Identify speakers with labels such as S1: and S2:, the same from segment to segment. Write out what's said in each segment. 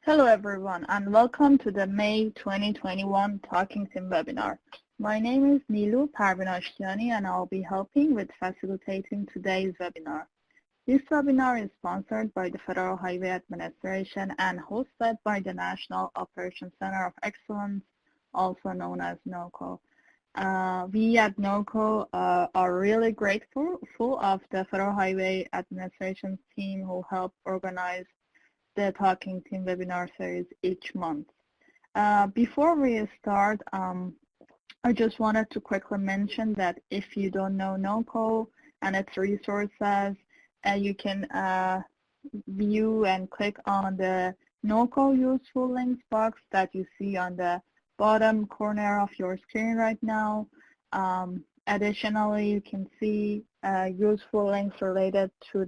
S1: Hello everyone and welcome to the May 2021 Talking Team webinar. My name is Nilu Parvinashtiani and I'll be helping with facilitating today's webinar. This webinar is sponsored by the Federal Highway Administration and hosted by the National Operations Center of Excellence, also known as NOCO. We at NOCO are really grateful of the Federal Highway Administration team who help organize the Talking Team webinar series each month. Before we start, I just wanted to quickly mention that if you don't know NOCO and its resources, you can view and click on the NOCO useful links box that you see on the bottom corner of your screen right now. Additionally, you can see useful links related to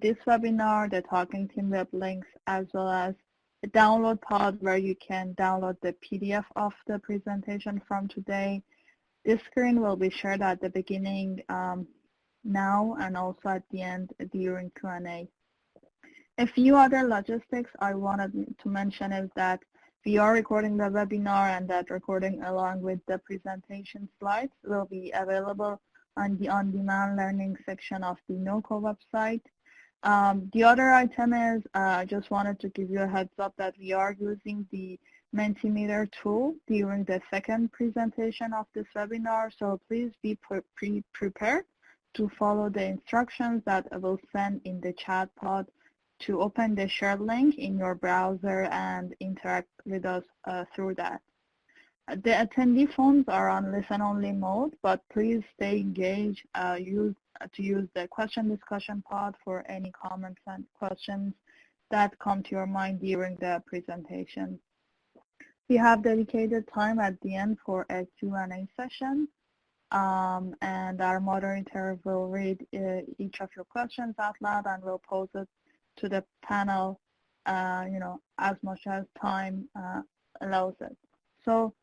S1: this webinar, the Talking Team web links, as well as a download pod where you can download the PDF of the presentation from today. This screen will be shared at the beginning now and also at the end during Q&A. A few other logistics I wanted to mention is that we are recording the webinar and that recording along with the presentation slides will be available on the on-demand learning section of the NOCO website. The other item is I just wanted to give you a heads up that we are using the Mentimeter tool during the second presentation of this webinar, so please be prepared to follow the instructions that I will send in the chat pod to open the shared link in your browser and interact with us through that. The attendee phones are on listen-only mode, but please stay engaged. Use the question discussion pod for any comments and questions that come to your mind during the presentation. We have dedicated time at the end for a Q&A session, and our moderator will read each of your questions out loud and will pose it to the panel, as much as time allows it. So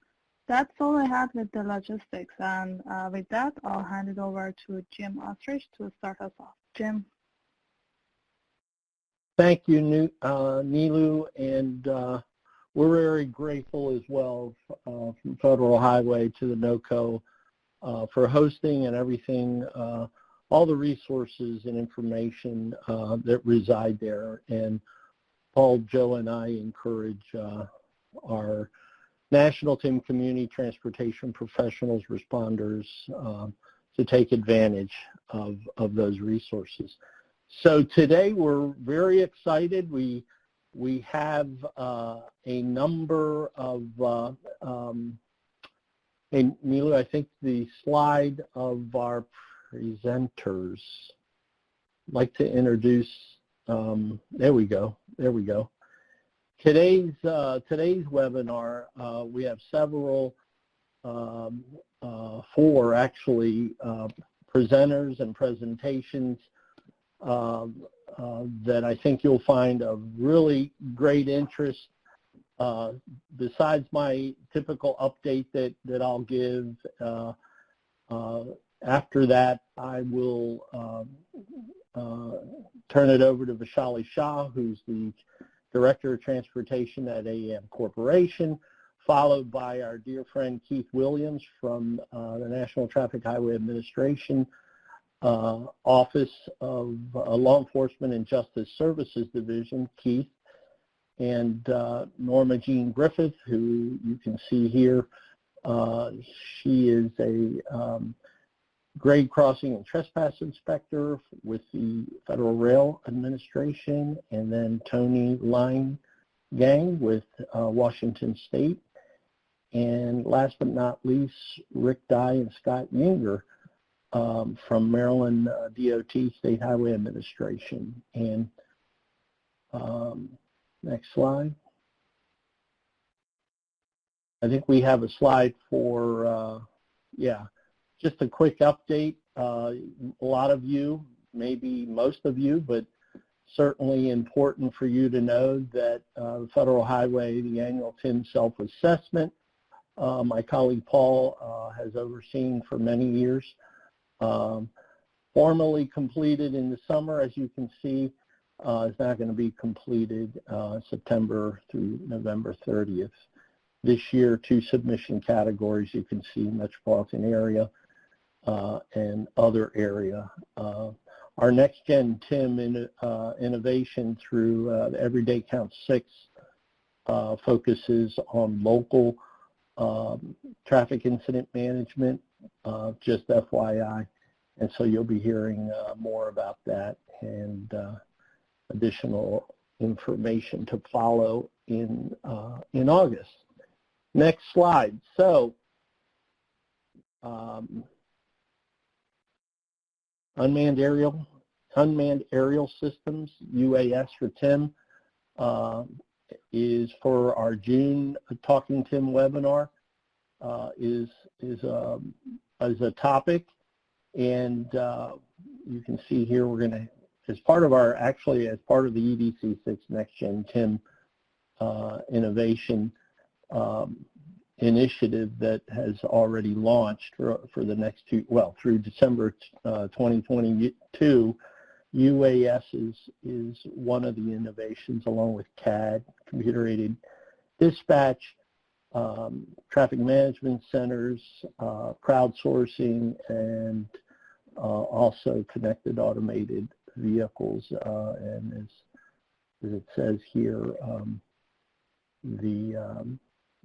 S1: that's all I had with the logistics, and with that, I'll hand it over to Jim Ostrich to start us off. Jim.
S2: Thank you, Nilu, and we're very grateful as well from Federal Highway to the NOCO for hosting and everything, all the resources and information that reside there. And Paul, Joe, and I encourage our National Team Community Transportation Professionals, responders, to take advantage of those resources. So today we're very excited. We have a number of, and Nilu, I think the slide of our presenters. I'd like to introduce, there we go. Today's webinar, we have several, four actually, presenters and presentations that I think you'll find of really great interest. Besides my typical update that I'll give, after that I will turn it over to Vishali Shah, who's the Director of Transportation at AAM Corporation, followed by our dear friend Keith Williams from the National Traffic Highway Administration Office of Law Enforcement and Justice Services Division, Keith, and Norma Jean Griffiths, who you can see here. She is a grade crossing and trespass inspector with the Federal Rail Administration, and then Tony Line Gang with Washington State, and last but not least, Rick Dye and Scott Yinger from Maryland DOT State Highway Administration. And next slide. I think we have a slide for, just a quick update. A lot of you, maybe most of you, but certainly important for you to know that the Federal Highway, the annual TIM self-assessment, my colleague Paul has overseen for many years, formally completed in the summer, as you can see. is not going to be completed September through November 30th. This year, 2 submission categories you can see: metropolitan area and other area. Our next gen TIM innovation through Everyday Count 6 focuses on local traffic incident management, just FYI. And so you'll be hearing more about that and additional information to follow in August. Next slide. So unmanned aerial systems, UAS for TIM, is for our June Talking TIM webinar, is a topic. And you can see here we're going to, as part of the EDC6 Next Gen TIM innovation initiative that has already launched for the next through December 2022, UAS is one of the innovations, along with CAD, computer-aided dispatch, traffic management centers, crowdsourcing, and also connected automated vehicles. And as it says here,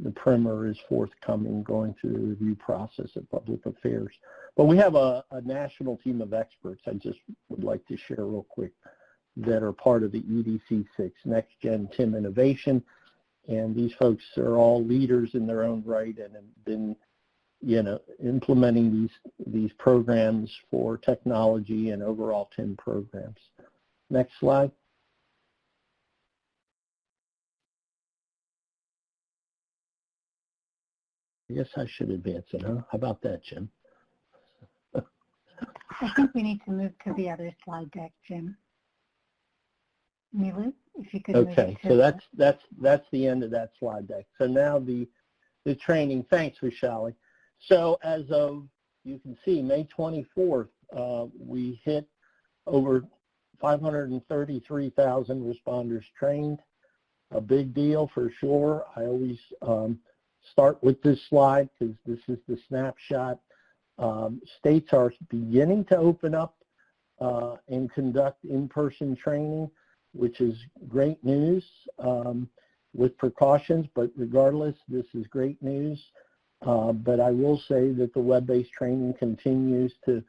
S2: the primer is forthcoming, going through the review process at Public Affairs. But we have a national team of experts I just would like to share real quick that are part of the EDC6 Next Gen TIM innovation. And these folks are all leaders in their own right and have been, implementing these programs for technology and overall TIM programs. Next slide. I guess I should advance it, huh? How about that, Jim?
S3: I think we need to move to the other slide deck, Jim. Nilu, if you could move
S2: Okay,
S3: it to
S2: so that's the end of that slide deck. So now the training. Thanks, Vishali. So as of, you can see, May 24th, we hit over 533,000 responders trained. A big deal for sure. I always start with this slide because this is the snapshot. States are beginning to open up and conduct in-person training, which is great news, with precautions, but regardless, this is great news. But I will say that the web-based training continues to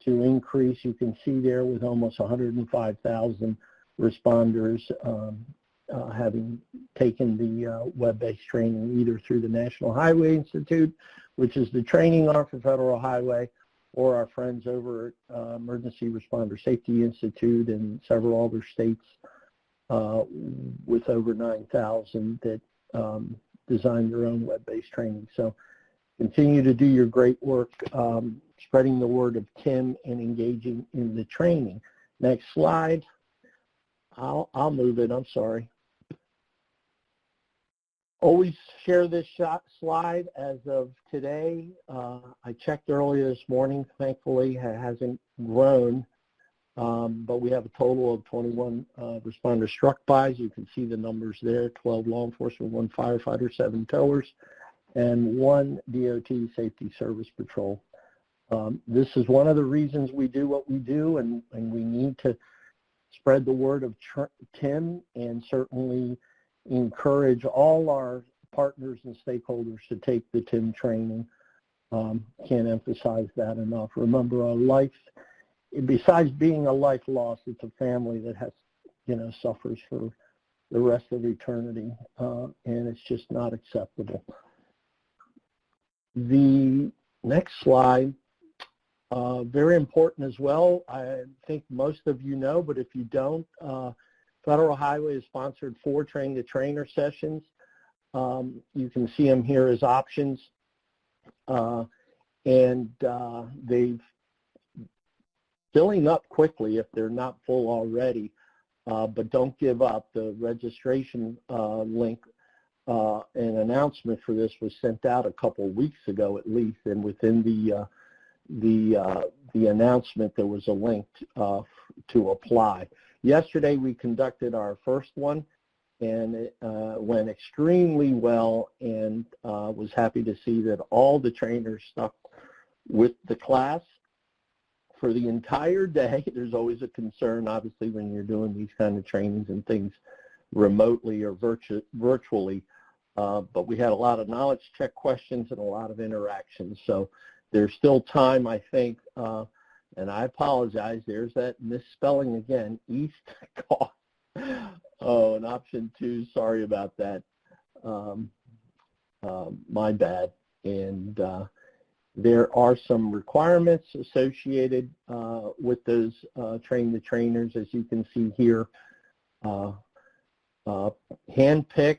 S2: increase. You can see there with almost 105,000 responders having taken the web-based training either through the National Highway Institute, which is the training arm for Federal Highway, or our friends over at Emergency Responder Safety Institute and several other states with over 9,000 that designed their own web-based training. So continue to do your great work spreading the word of TIM and engaging in the training. Next slide. I'll move it. I'm sorry. Always share this slide as of today. I checked earlier this morning. Thankfully, it hasn't grown, but we have a total of 21 responders struck bys. You can see the numbers there: 12 law enforcement, 1 firefighter, 7 towers, and 1 DOT Safety Service Patrol. This is one of the reasons we do what we do, and we need to spread the word of TIM and certainly encourage all our partners and stakeholders to take the TIM training. Can't emphasize that enough. Remember, a life, besides being a life loss, it's a family that has, suffers for the rest of eternity, and it's just not acceptable. The next slide, very important as well. I think most of you know, but if you don't, Federal Highway has sponsored 4 train-the-trainer sessions. You can see them here as options. And they've filling up quickly if they're not full already, but don't give up. The registration link, an announcement for this was sent out a couple of weeks ago at least, and within the announcement there was a link to apply. Yesterday we conducted our first one, and it went extremely well, and was happy to see that all the trainers stuck with the class for the entire day. There's always a concern, obviously, when you're doing these kind of trainings and things remotely or virtually, but we had a lot of knowledge check questions and a lot of interactions. So there's still time, I think, and I apologize, there's that misspelling again, East Cost. Oh, and option 2, sorry about that. My bad. And there are some requirements associated with those train the trainers, as you can see here. Handpick,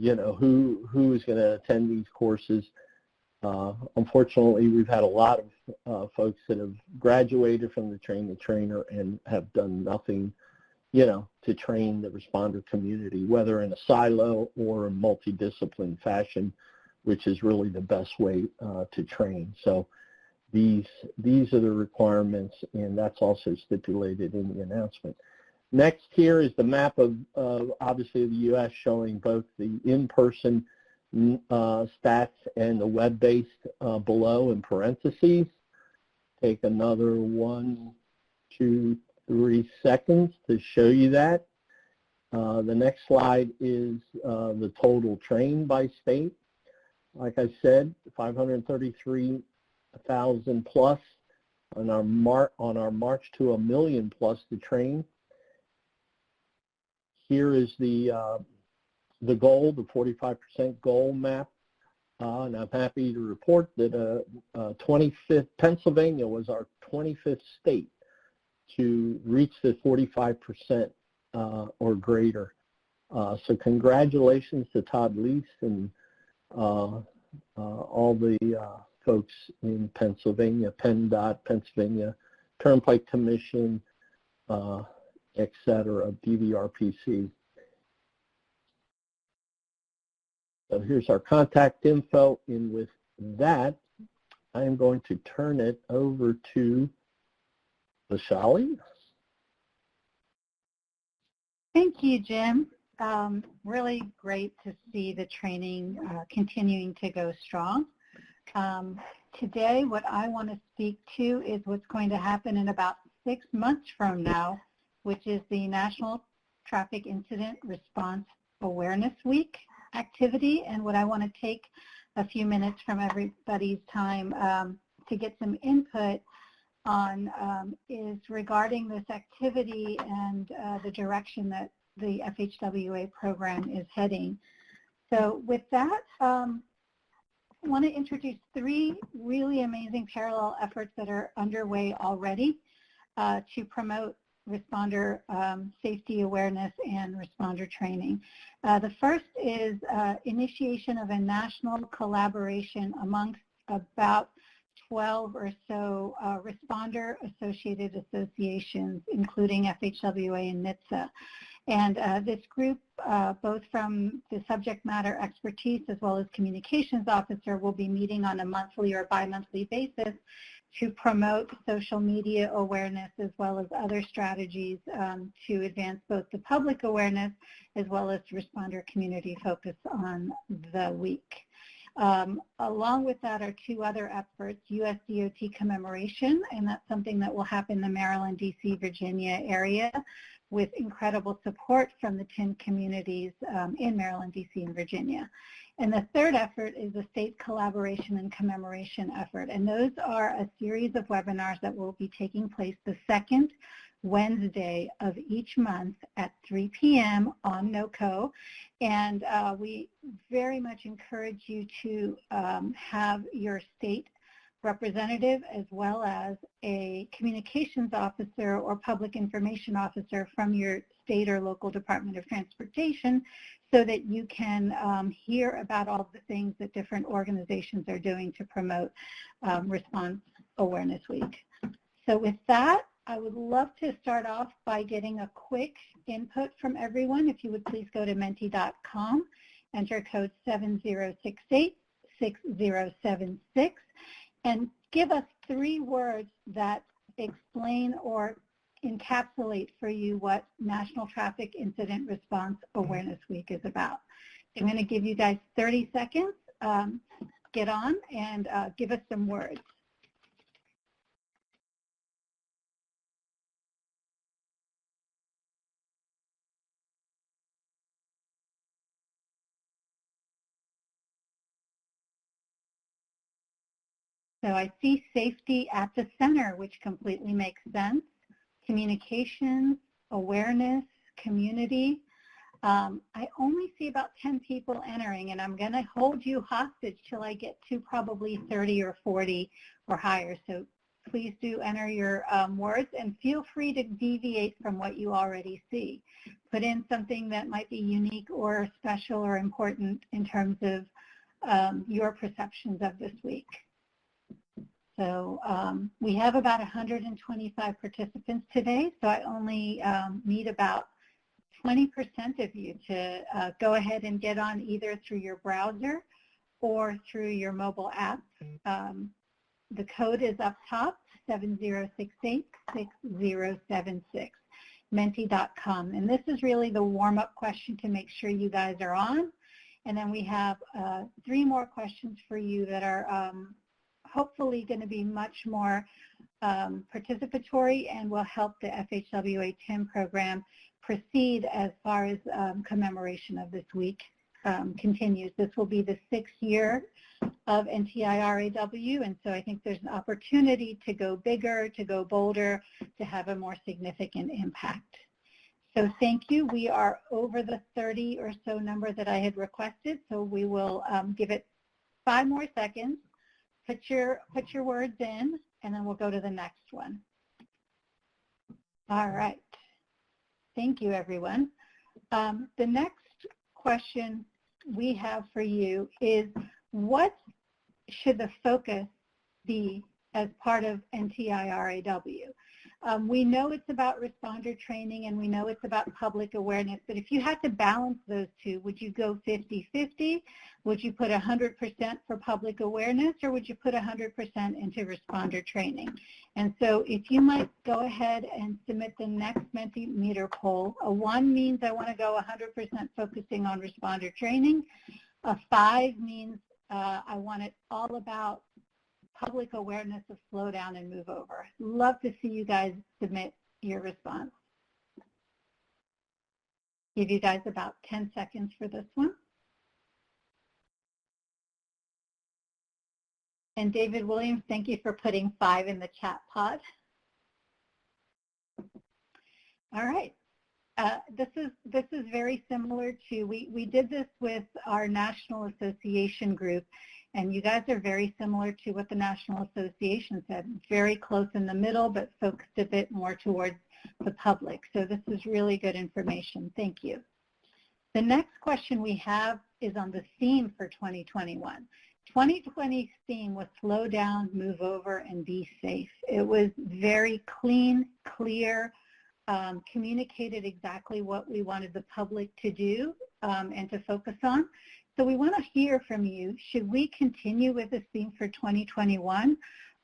S2: who is going to attend these courses. Unfortunately, we've had a lot of folks that have graduated from the train the trainer and have done nothing, to train the responder community, whether in a silo or a multidiscipline fashion, which is really the best way to train. So these are the requirements, and that's also stipulated in the announcement. Next here is the map of obviously the U.S. showing both the in-person stats and the web-based below in parentheses. Take another 1, 2, 3 seconds to show you that. The next slide is the total train by state. Like I said, 533,000 plus on our march to 1 million plus to train. Here is the goal, the 45% goal map, and I'm happy to report that 25th Pennsylvania was our 25th state to reach the 45% or greater. So congratulations to Todd Lease and all the folks in Pennsylvania, PennDOT, Pennsylvania Turnpike Commission, etc., DVRPC. So here's our contact info, and with that, I am going to turn it over to Vishali.
S3: Thank you, Jim. Really great to see the training continuing to go strong. Today, what I want to speak to is what's going to happen in about 6 months from now, which is the National Traffic Incident Response Awareness Week activity. And what I want to take a few minutes from everybody's time to get some input on is regarding this activity and the direction that the FHWA program is heading. So with that, I want to introduce 3 really amazing parallel efforts that are underway already to promote responder safety awareness and responder training. The first is initiation of a national collaboration amongst about 12 or so responder-associated associations, including FHWA and NHTSA. And this group, both from the subject matter expertise as well as communications officer, will be meeting on a monthly or bi-monthly basis to promote social media awareness as well as other strategies to advance both the public awareness as well as responder community focus on the week. Along with that are 2 other efforts, US DOT Commemoration, and that's something that will happen in the Maryland, DC, Virginia area with incredible support from the TIM communities in Maryland, DC, and Virginia. And the third effort is a state collaboration and commemoration effort. And those are a series of webinars that will be taking place the 2nd Wednesday of each month at 3 p.m. on NOCO. And we very much encourage you to have your state representative as well as a communications officer or public information officer from your state or local Department of Transportation so that you can hear about all the things that different organizations are doing to promote Response Awareness Week. So with that, I would love to start off by getting a quick input from everyone. If you would please go to menti.com, enter code 7068-6076, and give us 3 words that explain or encapsulate for you what National Traffic Incident Response Awareness Week is about. I'm going to give you guys 30 seconds. Get on and give us some words. So I see safety at the center, which completely makes sense. Communications, awareness, community. I only see about 10 people entering, and I'm going to hold you hostage till I get to probably 30 or 40 or higher. So please do enter your words, and feel free to deviate from what you already see. Put in something that might be unique or special or important in terms of your perceptions of this week. So we have about 125 participants today, so I only need about 20% of you to go ahead and get on either through your browser or through your mobile app. The code is up top, 7068-6076, menti.com. And this is really the warm-up question to make sure you guys are on. And then we have 3 more questions for you that are hopefully going to be much more participatory and will help the FHWA TIM program proceed as far as commemoration of this week continues. This will be the 6th year of NTIRAW, and so I think there's an opportunity to go bigger, to go bolder, to have a more significant impact. So thank you. We are over the 30 or so number that I had requested, so we will give it 5 more seconds. Put your words in, and then we'll go to the next one. All right. Thank you, everyone. The next question we have for you is, what should the focus be as part of NTIRAW? We know it's about responder training and we know it's about public awareness, but if you had to balance those two, would you go 50-50? Would you put 100% for public awareness, or would you put 100% into responder training? And so if you might go ahead and submit the next Mentimeter poll. A 1 means I want to go 100% focusing on responder training. A 5 means I want it all about public awareness of slow down and move over. Love to see you guys submit your response. Give you guys about 10 seconds for this one. And David Williams, thank you for putting 5 in the chat pod. All right. This is very similar to, we did this with our National Association group, and you guys are very similar to what the National Association said, very close in the middle, but focused a bit more towards the public. So this is really good information. Thank you. The next question we have is on the theme for 2021. 2020's theme was slow down, move over, and be safe. It was very clean, clear, communicated exactly what we wanted the public to do and to focus on. So we want to hear from you. Should we continue with this theme for 2021,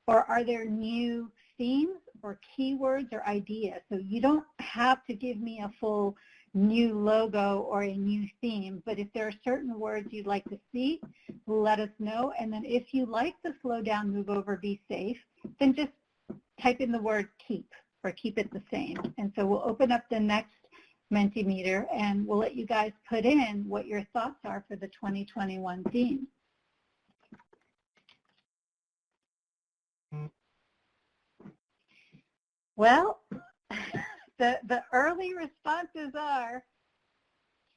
S3: or are there new themes or keywords or ideas? So you don't have to give me a full new logo or a new theme, but if there are certain words you'd like to see, let us know. And then if you like the slow down, move over, be safe, then just type in the word keep, or keep it the same. And so we'll open up the next Mentimeter and we'll let you guys put in what your thoughts are for the 2021 theme. Well, the early responses are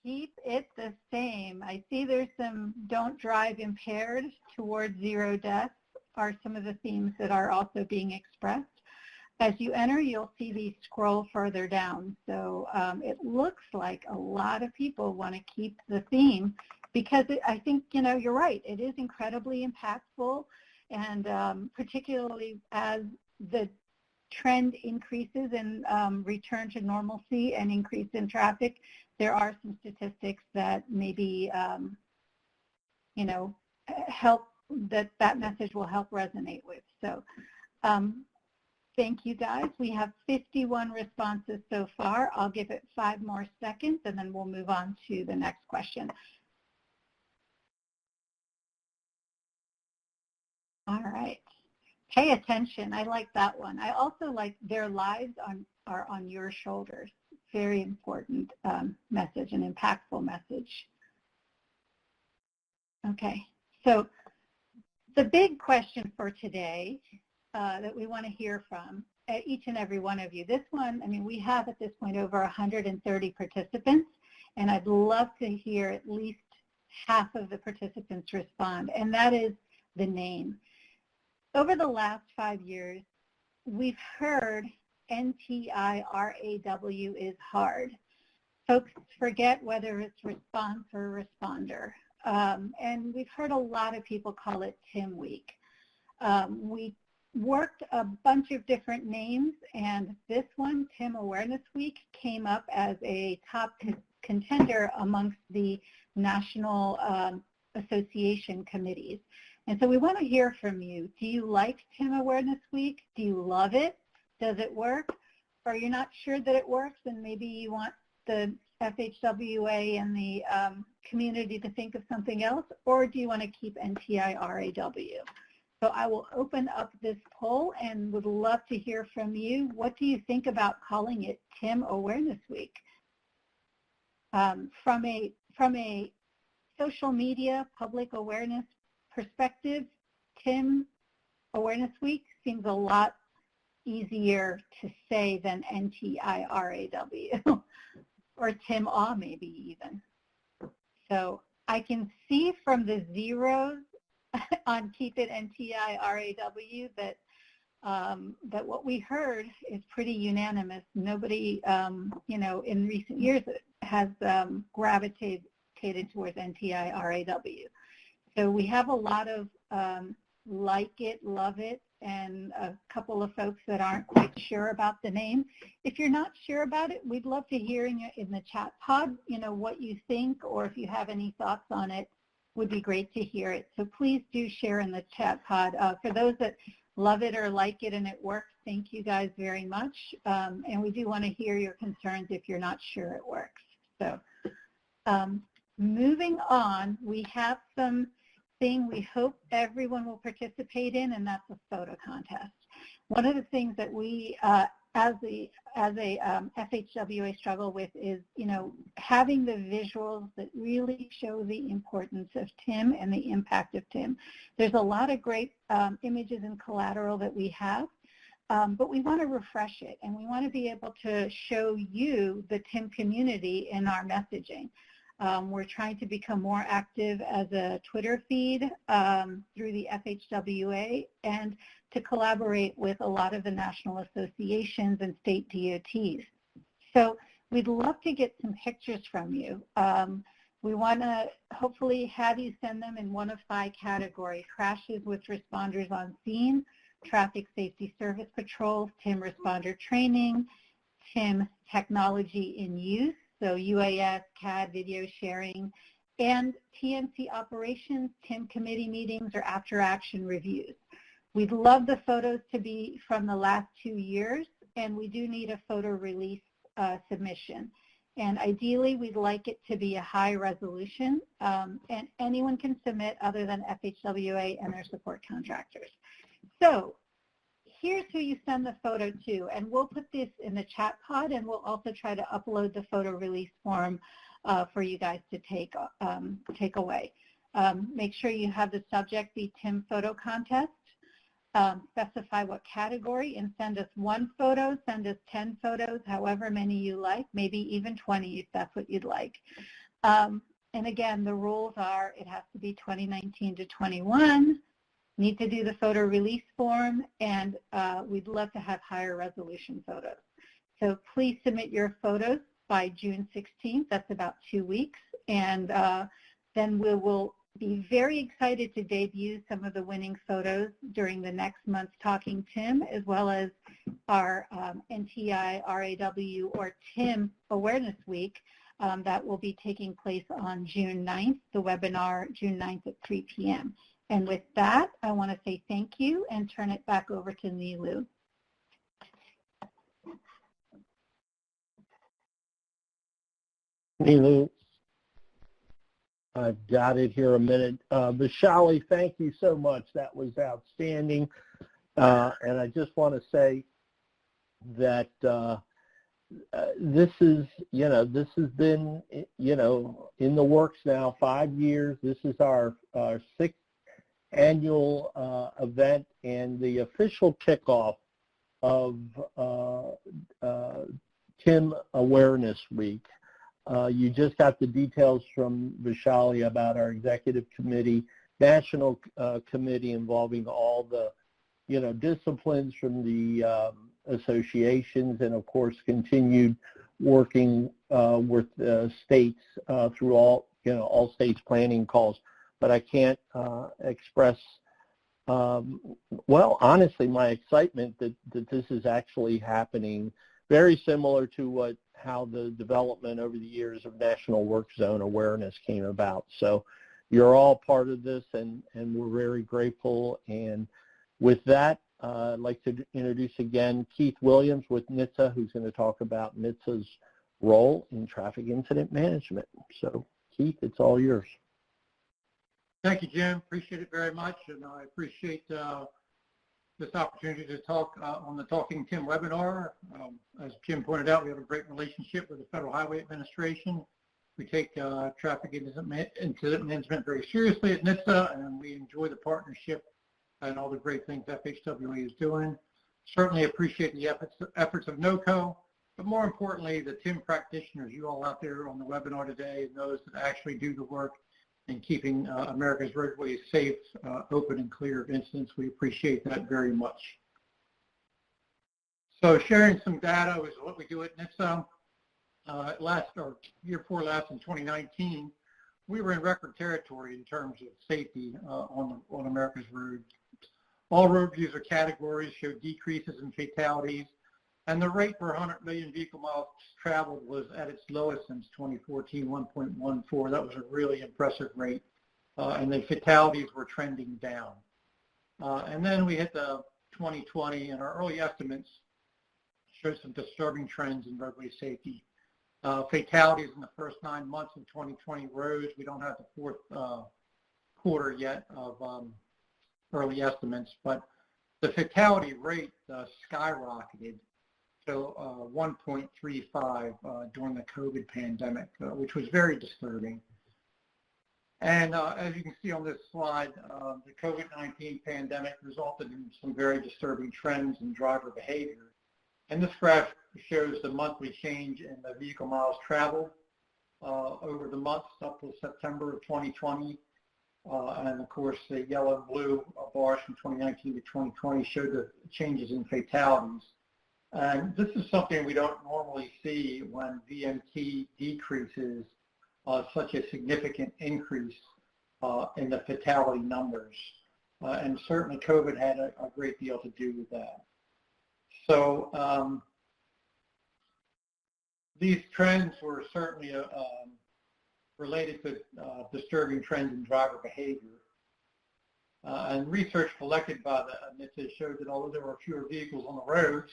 S3: keep it the same. I see there's some don't drive impaired towards 0 deaths are some of the themes that are also being expressed. As you enter, you'll see these scroll further down. So it looks like a lot of people want to keep the theme because I think, you're right. It is incredibly impactful, and particularly as the trend increases in return to normalcy and increase in traffic, there are some statistics that maybe, help, that message will help resonate with. So Thank you, guys. We have 51 responses so far. I'll give it 5 more seconds, and then we'll move on to the next question. All right. Pay attention. I like that one. I also like their lives are on your shoulders. Very important message, an impactful message. Okay. So the big question for today that we want to hear from each and every one of you. This one, I mean, we have at this point over 130 participants, and I'd love to hear at least half of the participants respond, and that is the name. Over the last 5 years, we've heard NTIRAW is hard. Folks forget whether it's response or responder. And we've heard a lot of people call it TIM Week. We worked a bunch of different names, and this one, TIM Awareness Week, came up as a top contender amongst the national association committees. And so we want to hear from you. Do you like TIM Awareness Week? Do you love it? Does it work? Or you're not sure that it works, and maybe you want the FHWA and the community to think of something else? Or do you want to keep NTIRAW? So I will open up this poll and would love to hear from you. What do you think about calling it TIM Awareness Week? From a social media public awareness perspective, TIM Awareness Week seems a lot easier to say than NTIRAW or TIM AW maybe even. So I can see from the zeros on Keep It NTIRAW that that what we heard is pretty unanimous. Nobody, in recent years has gravitated towards NTIRAW. So we have a lot of like it, love it, and a couple of folks that aren't quite sure about the name. If you're not sure about it, we'd love to hear in the chat pod, what you think, or if you have any thoughts on it, would be great to hear it. So please do share in the chat pod. For those that love it or like it and it works, thank you guys very much. And we do want to hear your concerns if you're not sure it works. So moving on, we have something we hope everyone will participate in, and that's a photo contest. One of the things that we, as a FHWA struggle with is, having the visuals that really show the importance of TIM and the impact of TIM. There's a lot of great images and collateral that we have, but we want to refresh it, and we want to be able to show you, the TIM community, in our messaging. We're trying to become more active as a Twitter feed through the FHWA and to collaborate with a lot of the national associations and state DOTs. So we'd love to get some pictures from you. We want to hopefully have you send them in one of 5 categories: crashes with responders on scene, traffic safety service patrols, TIM responder training, TIM technology in use, so UAS, CAD, video sharing, and TNC operations, TIM committee meetings, or after-action reviews. We'd love the photos to be from the last 2 years, and we do need a photo release submission. And ideally, we'd like it to be a high resolution, and anyone can submit other than FHWA and their support contractors. So here's who you send the photo to, and we'll put this in the chat pod, and we'll also try to upload the photo release form for you guys to take away. Make sure you have the subject be TIM Photo Contest. Specify what category, and send us 1 photo, send us 10 photos, however many you like, maybe even 20 if that's what you'd like. And again, the rules are it has to be 2019 to 21, need to do the photo release form, and we'd love to have higher resolution photos. So please submit your photos by June 16th, that's about 2 weeks, and then we will be very excited to debut some of the winning photos during the next month's Talking TIM, as well as our NTIRAW or TIM Awareness Week that will be taking place on June 9th, the webinar June 9th at 3 p.m. And with that, I want to say thank you and turn it back over to Nilu.
S2: Nilu, I've got it here a minute. Vishali, thank you so much. That was outstanding. And I just want to say that this is, this has been, in the works now 5 years. This is our sixth annual event and the official kickoff of TIM Awareness Week. You just got the details from Vishali about our executive committee, national committee involving all the, disciplines from the associations, and of course continued working with states through all states planning calls. But I can't express, honestly, my excitement that this is actually happening. Very similar to how the development over the years of National Work Zone Awareness came about. So you're all part of this, and we're very grateful. And with that, I'd like to introduce again Keith Williams with NHTSA, who's going to talk about NHTSA's role in traffic incident management. So Keith, it's all yours.
S4: Thank you, Jim. Appreciate it very much, and I appreciate this opportunity to talk on the Talking TIM webinar. As Jim pointed out, we have a great relationship with the Federal Highway Administration. We take traffic incident management very seriously at NHTSA, and we enjoy the partnership and all the great things FHWA is doing. Certainly appreciate the efforts of NOCO, but more importantly, the TIM practitioners, you all out there on the webinar today, and those that actually do the work in keeping America's roadways safe, open, and clear of incidents. We appreciate that very much. So sharing some data is what we do at NHTSA. Year before last in 2019, we were in record territory in terms of safety on America's roads. All road user categories showed decreases in fatalities, and the rate per 100 million vehicle miles traveled was at its lowest since 2014, 1.14. That was a really impressive rate, and the fatalities were trending down. And then we hit the 2020, and our early estimates showed some disturbing trends in roadway safety. Fatalities in the first 9 months of 2020 rose. We don't have the fourth quarter yet of early estimates, but the fatality rate skyrocketed to 1.35 during the COVID pandemic, which was very disturbing. And as you can see on this slide, the COVID-19 pandemic resulted in some very disturbing trends in driver behavior. And this graph shows the monthly change in the vehicle miles traveled over the months up to September of 2020. And of course, the yellow and blue bars from 2019 to 2020 show the changes in fatalities. And this is something we don't normally see when VMT decreases such a significant increase in the fatality numbers. And certainly COVID had a great deal to do with that. So these trends were certainly related to disturbing trends in driver behavior. And research collected by the NHTSA showed that although there were fewer vehicles on the roads,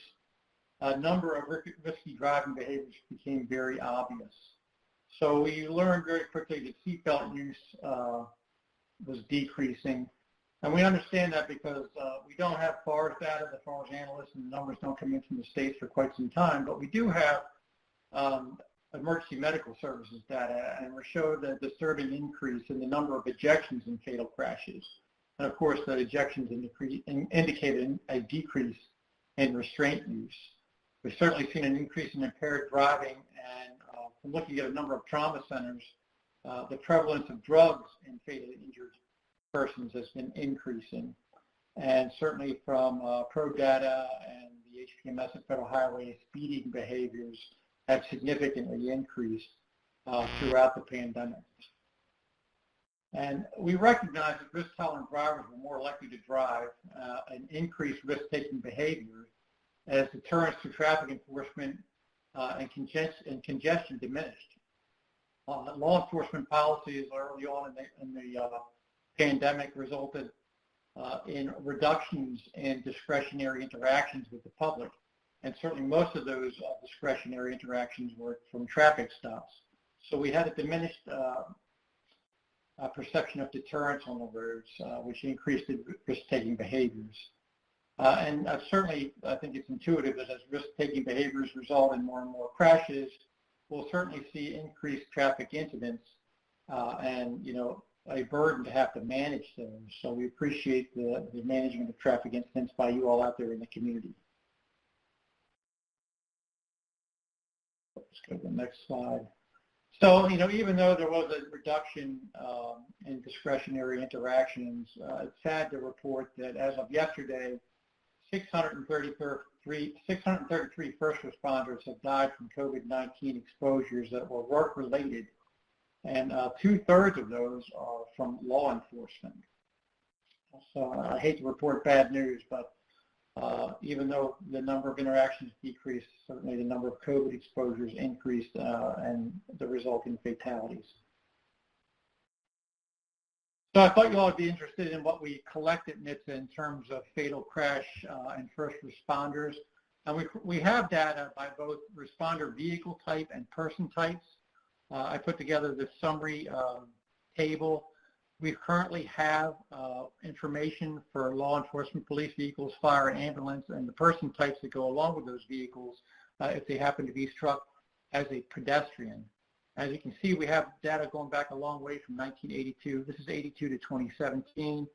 S4: a number of risky driving behaviors became very obvious. So we learned very quickly that seatbelt use was decreasing. And we understand that because we don't have FARS data, the FARS analysts and the numbers don't come in from the states for quite some time, but we do have emergency medical services data, and we showed a disturbing increase in the number of ejections in fatal crashes. And of course, the ejections indicated a decrease in restraint use. We've certainly seen an increase in impaired driving, and from looking at a number of trauma centers, the prevalence of drugs in fatally injured persons has been increasing. And certainly from probe data and the HPMS at Federal Highway, speeding behaviors have significantly increased throughout the pandemic. And we recognize that risk-tolerant drivers were more likely to drive and increase risk-taking behavior as deterrence through traffic enforcement and congestion diminished. Law enforcement policies early on in the pandemic resulted in reductions in discretionary interactions with the public. And certainly most of those discretionary interactions were from traffic stops. So we had a diminished perception of deterrence on the roads, which increased the risk-taking behaviors. And certainly, I think it's intuitive that as risk-taking behaviors result in more and more crashes, we'll certainly see increased traffic incidents and, a burden to have to manage those. So we appreciate the management of traffic incidents by you all out there in the community. Let's go to the next slide. So, even though there was a reduction in discretionary interactions, it's sad to report that as of yesterday, 633 first responders have died from COVID-19 exposures that were work-related, and 2/3 of those are from law enforcement. So I hate to report bad news, but even though the number of interactions decreased, certainly the number of COVID exposures increased and the resulting fatalities. So I thought you all would be interested in what we collect at NHTSA in terms of fatal crash and first responders. And we have data by both responder vehicle type and person types. I put together this summary table. We currently have information for law enforcement, police vehicles, fire, and ambulance, and the person types that go along with those vehicles if they happen to be struck as a pedestrian. As you can see, we have data going back a long way from 1982. This is 82 to 2017.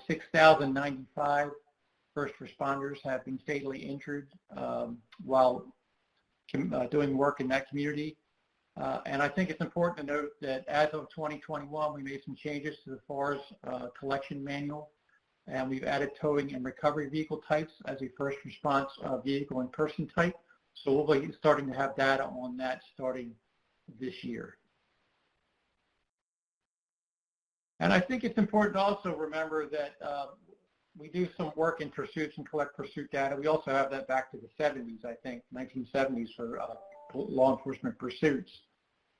S4: 6,095 first responders have been fatally injured while doing work in that community. And I think it's important to note that as of 2021, we made some changes to the FAR's collection manual, and we've added towing and recovery vehicle types as a first response vehicle and person type. So we'll be starting to have data on that starting this year. And I think it's important to also remember that we do some work in pursuits and collect pursuit data. We also have that back to the 70s, I think, 1970s for law enforcement pursuits.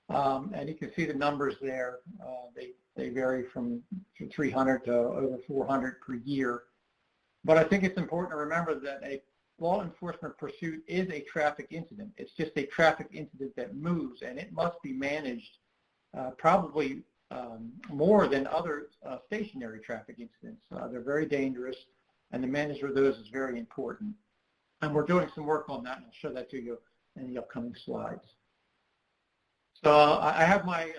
S4: And you can see the numbers there. They vary from 300 to over 400 per year. But I think it's important to remember that a law enforcement pursuit is a traffic incident. It's just a traffic incident that moves, and it must be managed probably more than other stationary traffic incidents. They're very dangerous, and the management of those is very important. And we're doing some work on that, and I'll show that to you in the upcoming slides. So I have my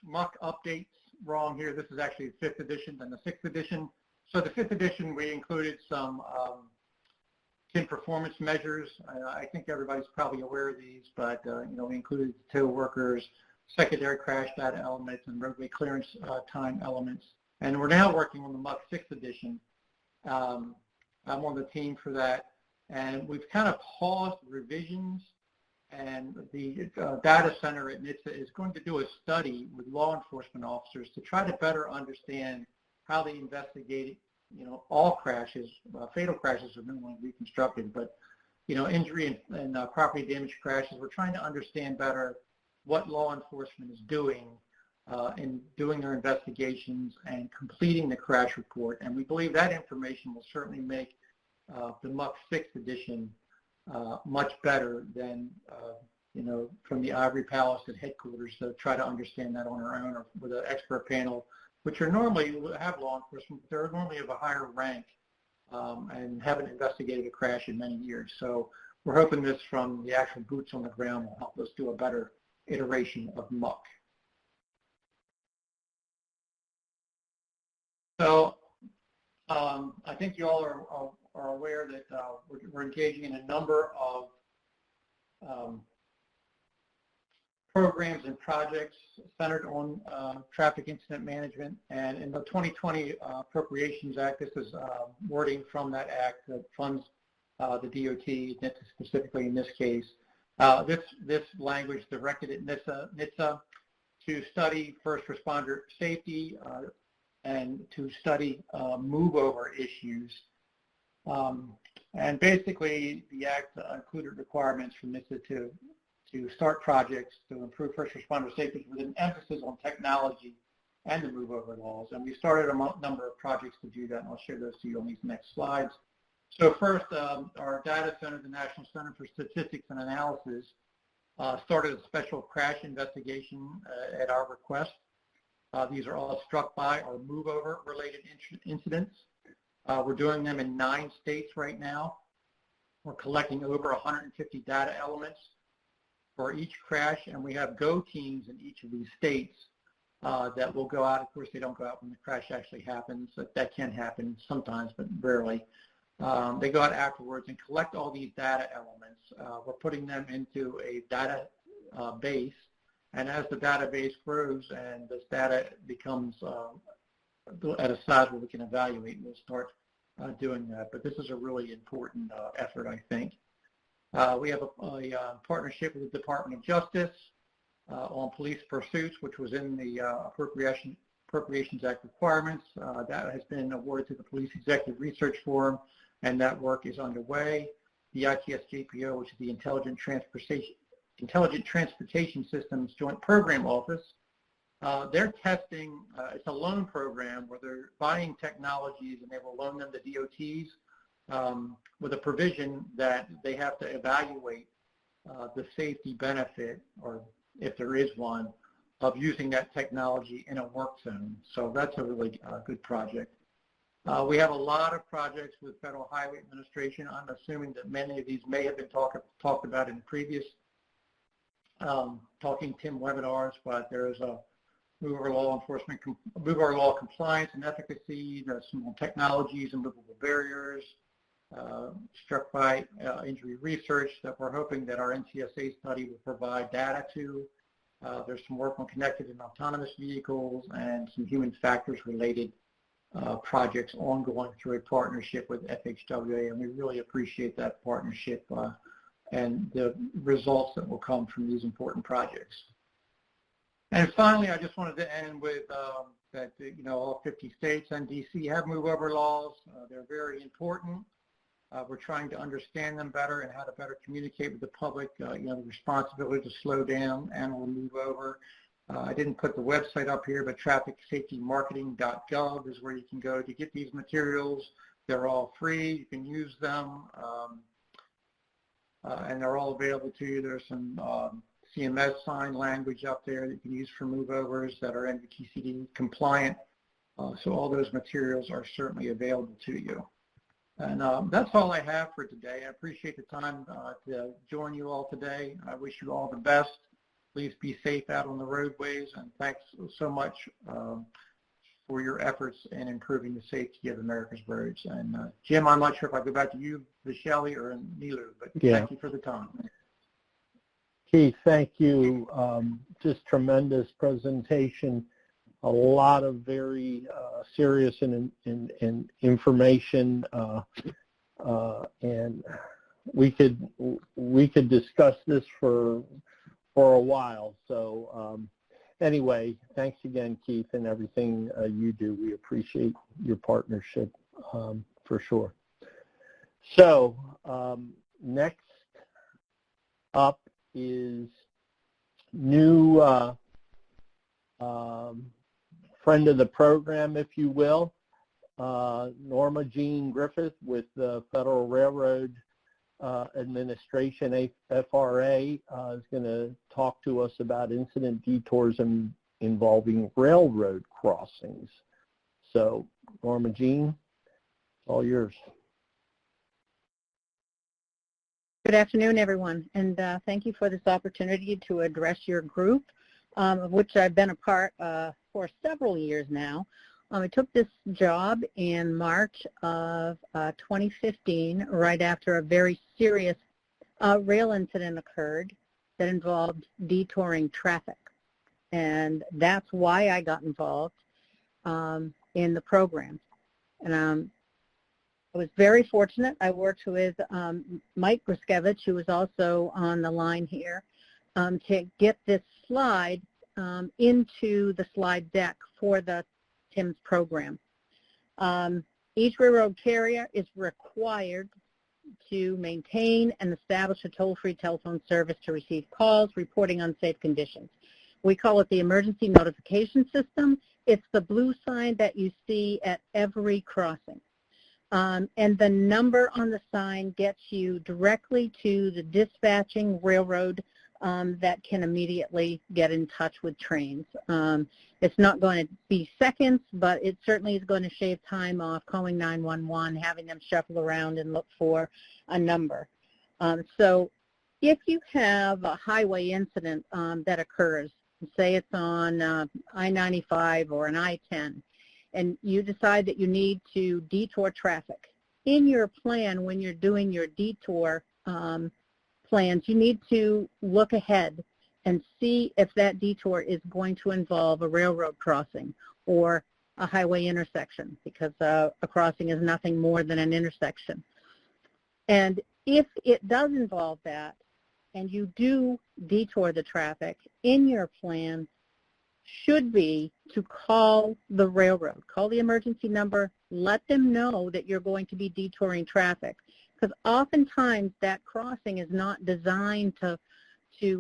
S4: muck updates wrong here. This is actually the 5th edition and the 6th edition. So the 5th edition, we included some TIM performance measures. I think everybody's probably aware of these, but we included tow workers, secondary crash data elements, and roadway clearance time elements. And we're now working on the MUC 6th edition. I'm on the team for that, and we've kind of paused revisions. And the data center at NHTSA is going to do a study with law enforcement officers to try to better understand how they investigate, all crashes. Fatal crashes are normally reconstructed, but, injury and property damage crashes, we're trying to understand better what law enforcement is doing in doing their investigations and completing the crash report. And we believe that information will certainly make the MUC 6th edition much better than, from the Ivory Palace at headquarters to try to understand that on our own or with an expert panel, which are normally have law enforcement, but they're normally of a higher rank and haven't investigated a crash in many years. So we're hoping this from the actual boots on the ground will help us do a better iteration of MUC. So I think you all are aware that we're engaging in a number of programs and projects centered on traffic incident management. And in the 2020 Appropriations Act, this is wording from that act that funds the DOT, specifically in this case. This language directed at NHTSA to study first responder safety and to study move-over issues. And basically, the Act included requirements for NHTSA to start projects to improve first responder safety with an emphasis on technology and the move-over laws. And we started a number of projects to do that, and I'll share those to you on these next slides. So first, our data center, the National Center for Statistics and Analysis, started a special crash investigation at our request. These are all struck by or move over related incidents. We're doing them in 9 states right now. We're collecting over 150 data elements for each crash, and we have go teams in each of these states that will go out. Of course, they don't go out when the crash actually happens. That can happen sometimes, but rarely. They go out afterwards and collect all these data elements. We're putting them into a data base, and as the database grows and this data becomes at a size where we can evaluate, we'll start doing that. But this is a really important effort, I think. We have a partnership with the Department of Justice on police pursuits, which was in the Appropriations Act requirements. That has been awarded to the Police Executive Research Forum, and that work is underway. The ITS-JPO, which is the Intelligent Transportation Systems Joint Program Office, they're testing, it's a loan program where they're buying technologies and they will loan them to DOTs with a provision that they have to evaluate the safety benefit, or if there is one, of using that technology in a work zone. So that's a really good project. We have a lot of projects with Federal Highway Administration. I'm assuming that many of these may have been talked about in previous Talking TIM webinars, but there's a Move Our Law Compliance and Efficacy, there's some technologies and movable barriers, struck by injury research that we're hoping that our NTSA study will provide data to. There's some work on connected and autonomous vehicles and some human factors related projects ongoing through a partnership with FHWA, and we really appreciate that partnership and the results that will come from these important projects. And finally, I just wanted to end with that all 50 states and DC have move-over laws. They're very important. We're trying to understand them better and how to better communicate with the public, the responsibility to slow down and or move over. I didn't put the website up here, but trafficsafetymarketing.gov is where you can go to get these materials. They're all free. You can use them, and they're all available to you. There's some CMS sign language up there that you can use for move-overs that are NHTSA compliant. So all those materials are certainly available to you. And that's all I have for today. I appreciate the time to join you all today. I wish you all the best. Please be safe out on the roadways, and thanks so much for your efforts in improving the safety of America's roads. And Jim, I'm not sure if I go back to you, Vishali, or Nilu, but thank you for the time.
S2: Keith, thank you. Just tremendous presentation. A lot of very serious and information, and we could discuss this for a while. So anyway, thanks again, Keith, and everything you do. We appreciate your partnership for sure. So next up is new friend of the program, if you will, Norma Jean Griffiths with the Federal Railroad Administration, FRA, is going to talk to us about incident detours involving railroad crossings. So, Norma Jean, all yours.
S5: Good afternoon, everyone, and thank you for this opportunity to address your group, of which I've been a part for several years now. I took this job in March of 2015, right after a very serious rail incident occurred that involved detouring traffic. And that's why I got involved in the program. And I was very fortunate. I worked with Mike Griskevich, who was also on the line here, to get this slide into the slide deck for the TIMS program. Each railroad carrier is required to maintain and establish a toll-free telephone service to receive calls reporting unsafe conditions. We call it the emergency notification system. It's the blue sign that you see at every crossing. And the number on the sign gets you directly to the dispatching railroad that can immediately get in touch with trains. It's not going to be seconds, but it certainly is going to shave time off calling 911, having them shuffle around and look for a number. So if you have a highway incident that occurs, say it's on I-95 or an I-10, and you decide that you need to detour traffic, in your plan when you're doing your detour plans, you need to look ahead and see if that detour is going to involve a railroad crossing or a highway intersection, because a crossing is nothing more than an intersection. And if it does involve that, and you do detour the traffic, in your plan should be to call the railroad, call the emergency number, let them know that you're going to be detouring traffic, because oftentimes that crossing is not designed to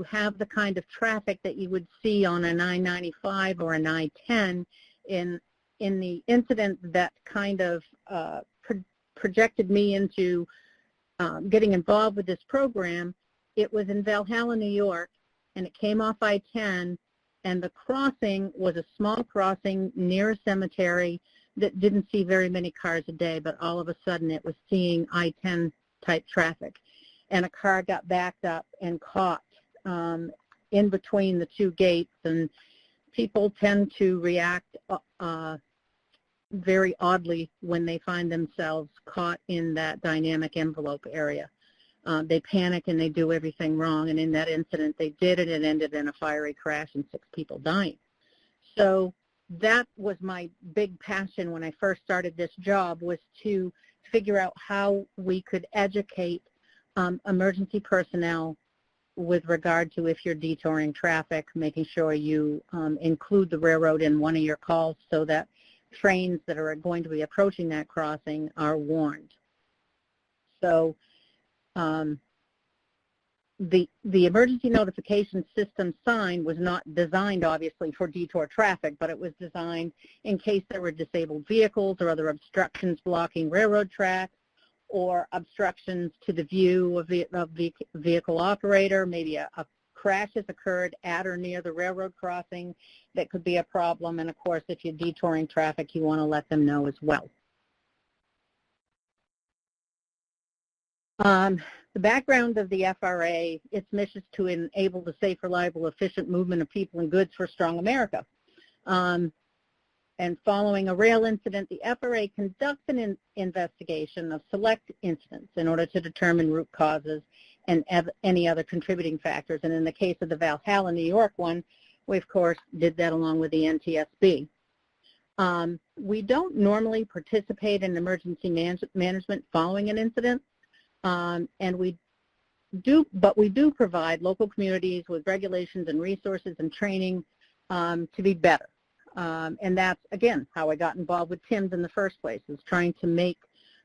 S5: have the kind of traffic that you would see on an I-95 or an I-10. In the incident that kind of projected me into getting involved with this program, it was in Valhalla, New York, and it came off I-10, and the crossing was a small crossing near a cemetery that didn't see very many cars a day, but all of a sudden it was seeing I-10 type traffic. And a car got backed up and caught in between the two gates, and people tend to react very oddly when they find themselves caught in that dynamic envelope area. They panic and they do everything wrong, and in that incident they did, and it ended in a fiery crash and 6 people dying. So that was my big passion when I first started this job, was to figure out how we could educate emergency personnel with regard to if you're detouring traffic, making sure you include the railroad in one of your calls so that trains that are going to be approaching that crossing are warned. So the emergency notification system sign was not designed, obviously, for detour traffic, but it was designed in case there were disabled vehicles or other obstructions blocking railroad tracks, or obstructions to the view of the vehicle operator. Maybe a crash has occurred at or near the railroad crossing that could be a problem. And of course, if you're detouring traffic, you want to let them know as well. The background of the FRA, its mission is to enable the safe, reliable, efficient movement of people and goods for a strong America. And following a rail incident, the FRA conducts an investigation of select incidents in order to determine root causes and any other contributing factors. And in the case of the Valhalla, New York one, we, of course, did that along with the NTSB. We don't normally participate in emergency management following an incident, but we do provide local communities with regulations and resources and training to be better. And that's, again, how I got involved with TIMS in the first place, is trying to make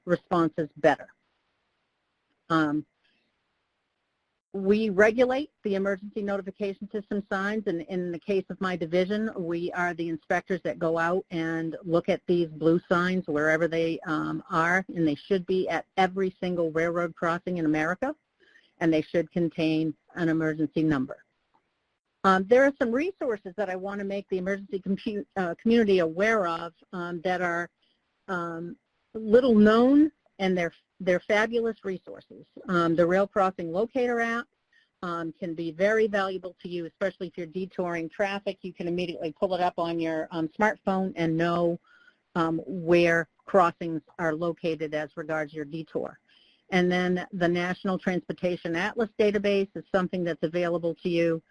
S5: responses better. We regulate the emergency notification system signs, and in the case of my division, we are the inspectors that go out and look at these blue signs wherever they are, and they should be at every single railroad crossing in America, and they should contain an emergency number. There are some resources that I want to make the emergency community aware of that are little known, and they're fabulous resources. The Rail Crossing Locator App can be very valuable to you, especially if you're detouring traffic. You can immediately pull it up on your smartphone and know where crossings are located as regards your detour. And then the National Transportation Atlas database is something that's available to you.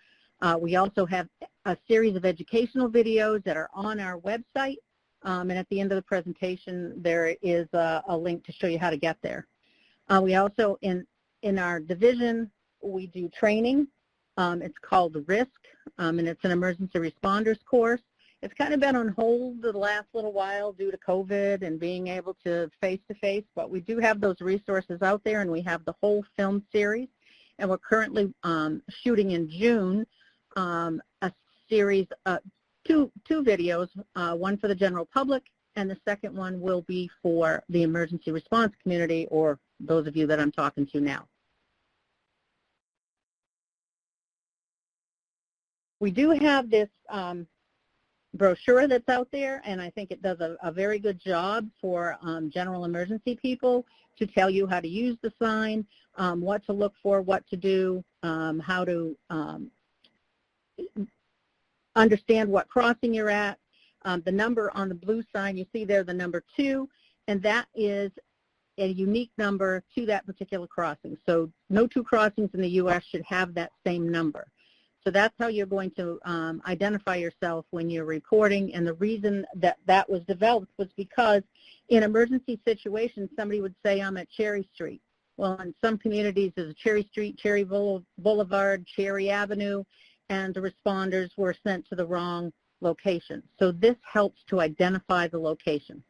S5: We also have a series of educational videos that are on our website, and at the end of the presentation there is a link to show you how to get there. We also, in our division, we do training. It's called RISK, and it's an emergency responders course. It's kind of been on hold the last little while due to COVID and being able to face-to-face, but we do have those resources out there, and we have the whole film series, and we're currently shooting in June a series, two videos, one for the general public, and the second one will be for the emergency response community, or those of you that I'm talking to now. We do have this brochure that's out there, and I think it does a very good job for general emergency people to tell you how to use the sign, what to look for, what to do, how to understand what crossing you're at. The number on the blue sign, you see there the number 2, and that is a unique number to that particular crossing. So no 2 crossings in the U.S. should have that same number. So that's how you're going to identify yourself when you're reporting. And the reason that that was developed was because in emergency situations, somebody would say, I'm at Cherry Street. Well, in some communities, there's Cherry Street, Cherry Boulevard, Cherry Avenue, and the responders were sent to the wrong location. So this helps to identify the location.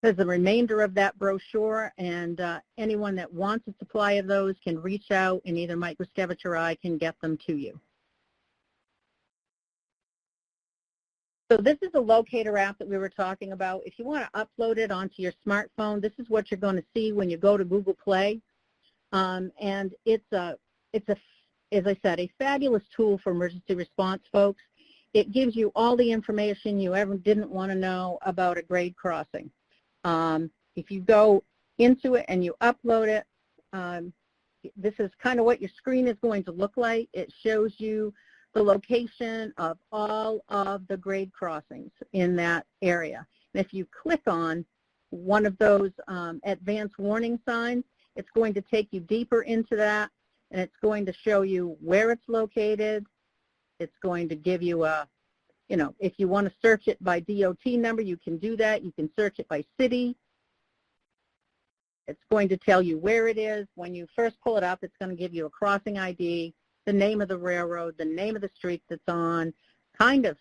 S5: There's the remainder of that brochure, and anyone that wants a supply of those can reach out, and either Mike Ruskevich or I can get them to you. So this is the Locator app that we were talking about. If you want to upload it onto your smartphone, this is what you're going to see when you go to Google Play. And it's as I said, a fabulous tool for emergency response folks. It gives you all the information you ever didn't want to know about a grade crossing. If you go into it and you upload it, this is kind of what your screen is going to look like. It shows you the location of all of the grade crossings in that area. And if you click on one of those advanced warning signs, it's going to take you deeper into that, and it's going to show you where it's located. It's going to give you a, if you want to search it by DOT number, you can do that. You can search it by city. It's going to tell you where it is. When you first pull it up, it's going to give you a crossing ID, the name of the railroad, the name of the street that's on, kind of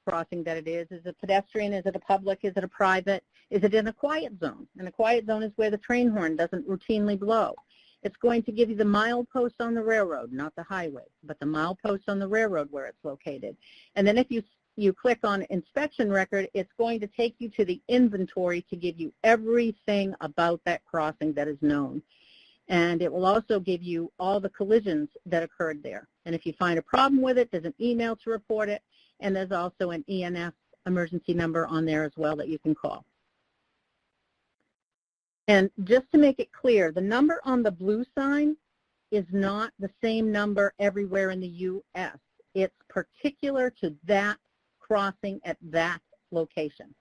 S5: crossing that it is. Is it pedestrian? Is it a public? Is it a private? Is it in a quiet zone? And a quiet zone is where the train horn doesn't routinely blow. It's going to give you the milepost on the railroad, not the highway, but the milepost on the railroad where it's located. And then if you click on inspection record, it's going to take you to the inventory to give you everything about that crossing that is known. And it will also give you all the collisions that occurred there. And if you find a problem with it, there's an email to report it, and there's also an ENF emergency number on there as well that you can call. And just to make it clear, the number on the blue sign is not the same number everywhere in the U.S. It's particular to that crossing at that location.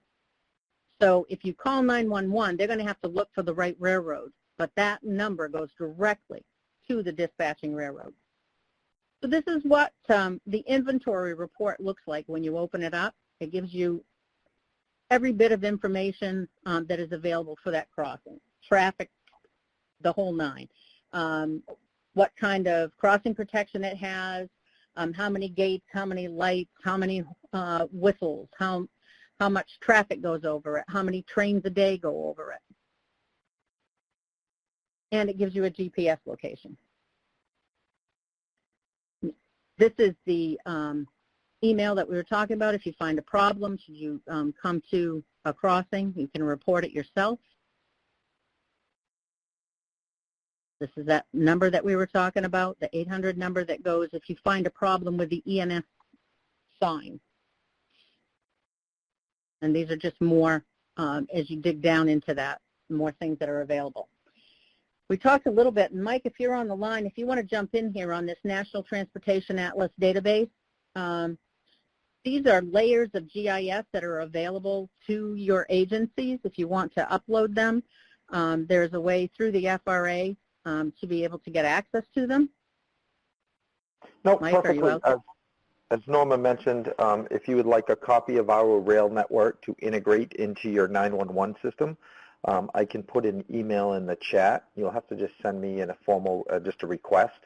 S5: So if you call 911, they're going to have to look for the right railroad, but that number goes directly to the dispatching railroad. So this is what the inventory report looks like when you open it up. It gives you every bit of information that is available for that crossing. Traffic, the whole 9. What kind of crossing protection it has, how many gates, how many lights, how many whistles, how much traffic goes over it, how many trains a day go over it. And it gives you a GPS location. This is the email that we were talking about. If you find a problem, should you come to a crossing, you can report it yourself. This is that number that we were talking about, the 800 number that goes if you find a problem with the ENF sign. And these are just more, as you dig down into that, more things that are available. We talked a little bit, and Mike, if you're on the line, if you want to jump in here on this National Transportation Atlas database, these are layers of GIS that are available to your agencies if you want to upload them. There's a way through the FRA to be able to get access to them.
S6: No,
S5: Mike,
S6: perfectly. As Norma mentioned, if you would like a copy of our rail network to integrate into your 911 system, I can put an email in the chat. You'll have to just send me in a formal, just a request.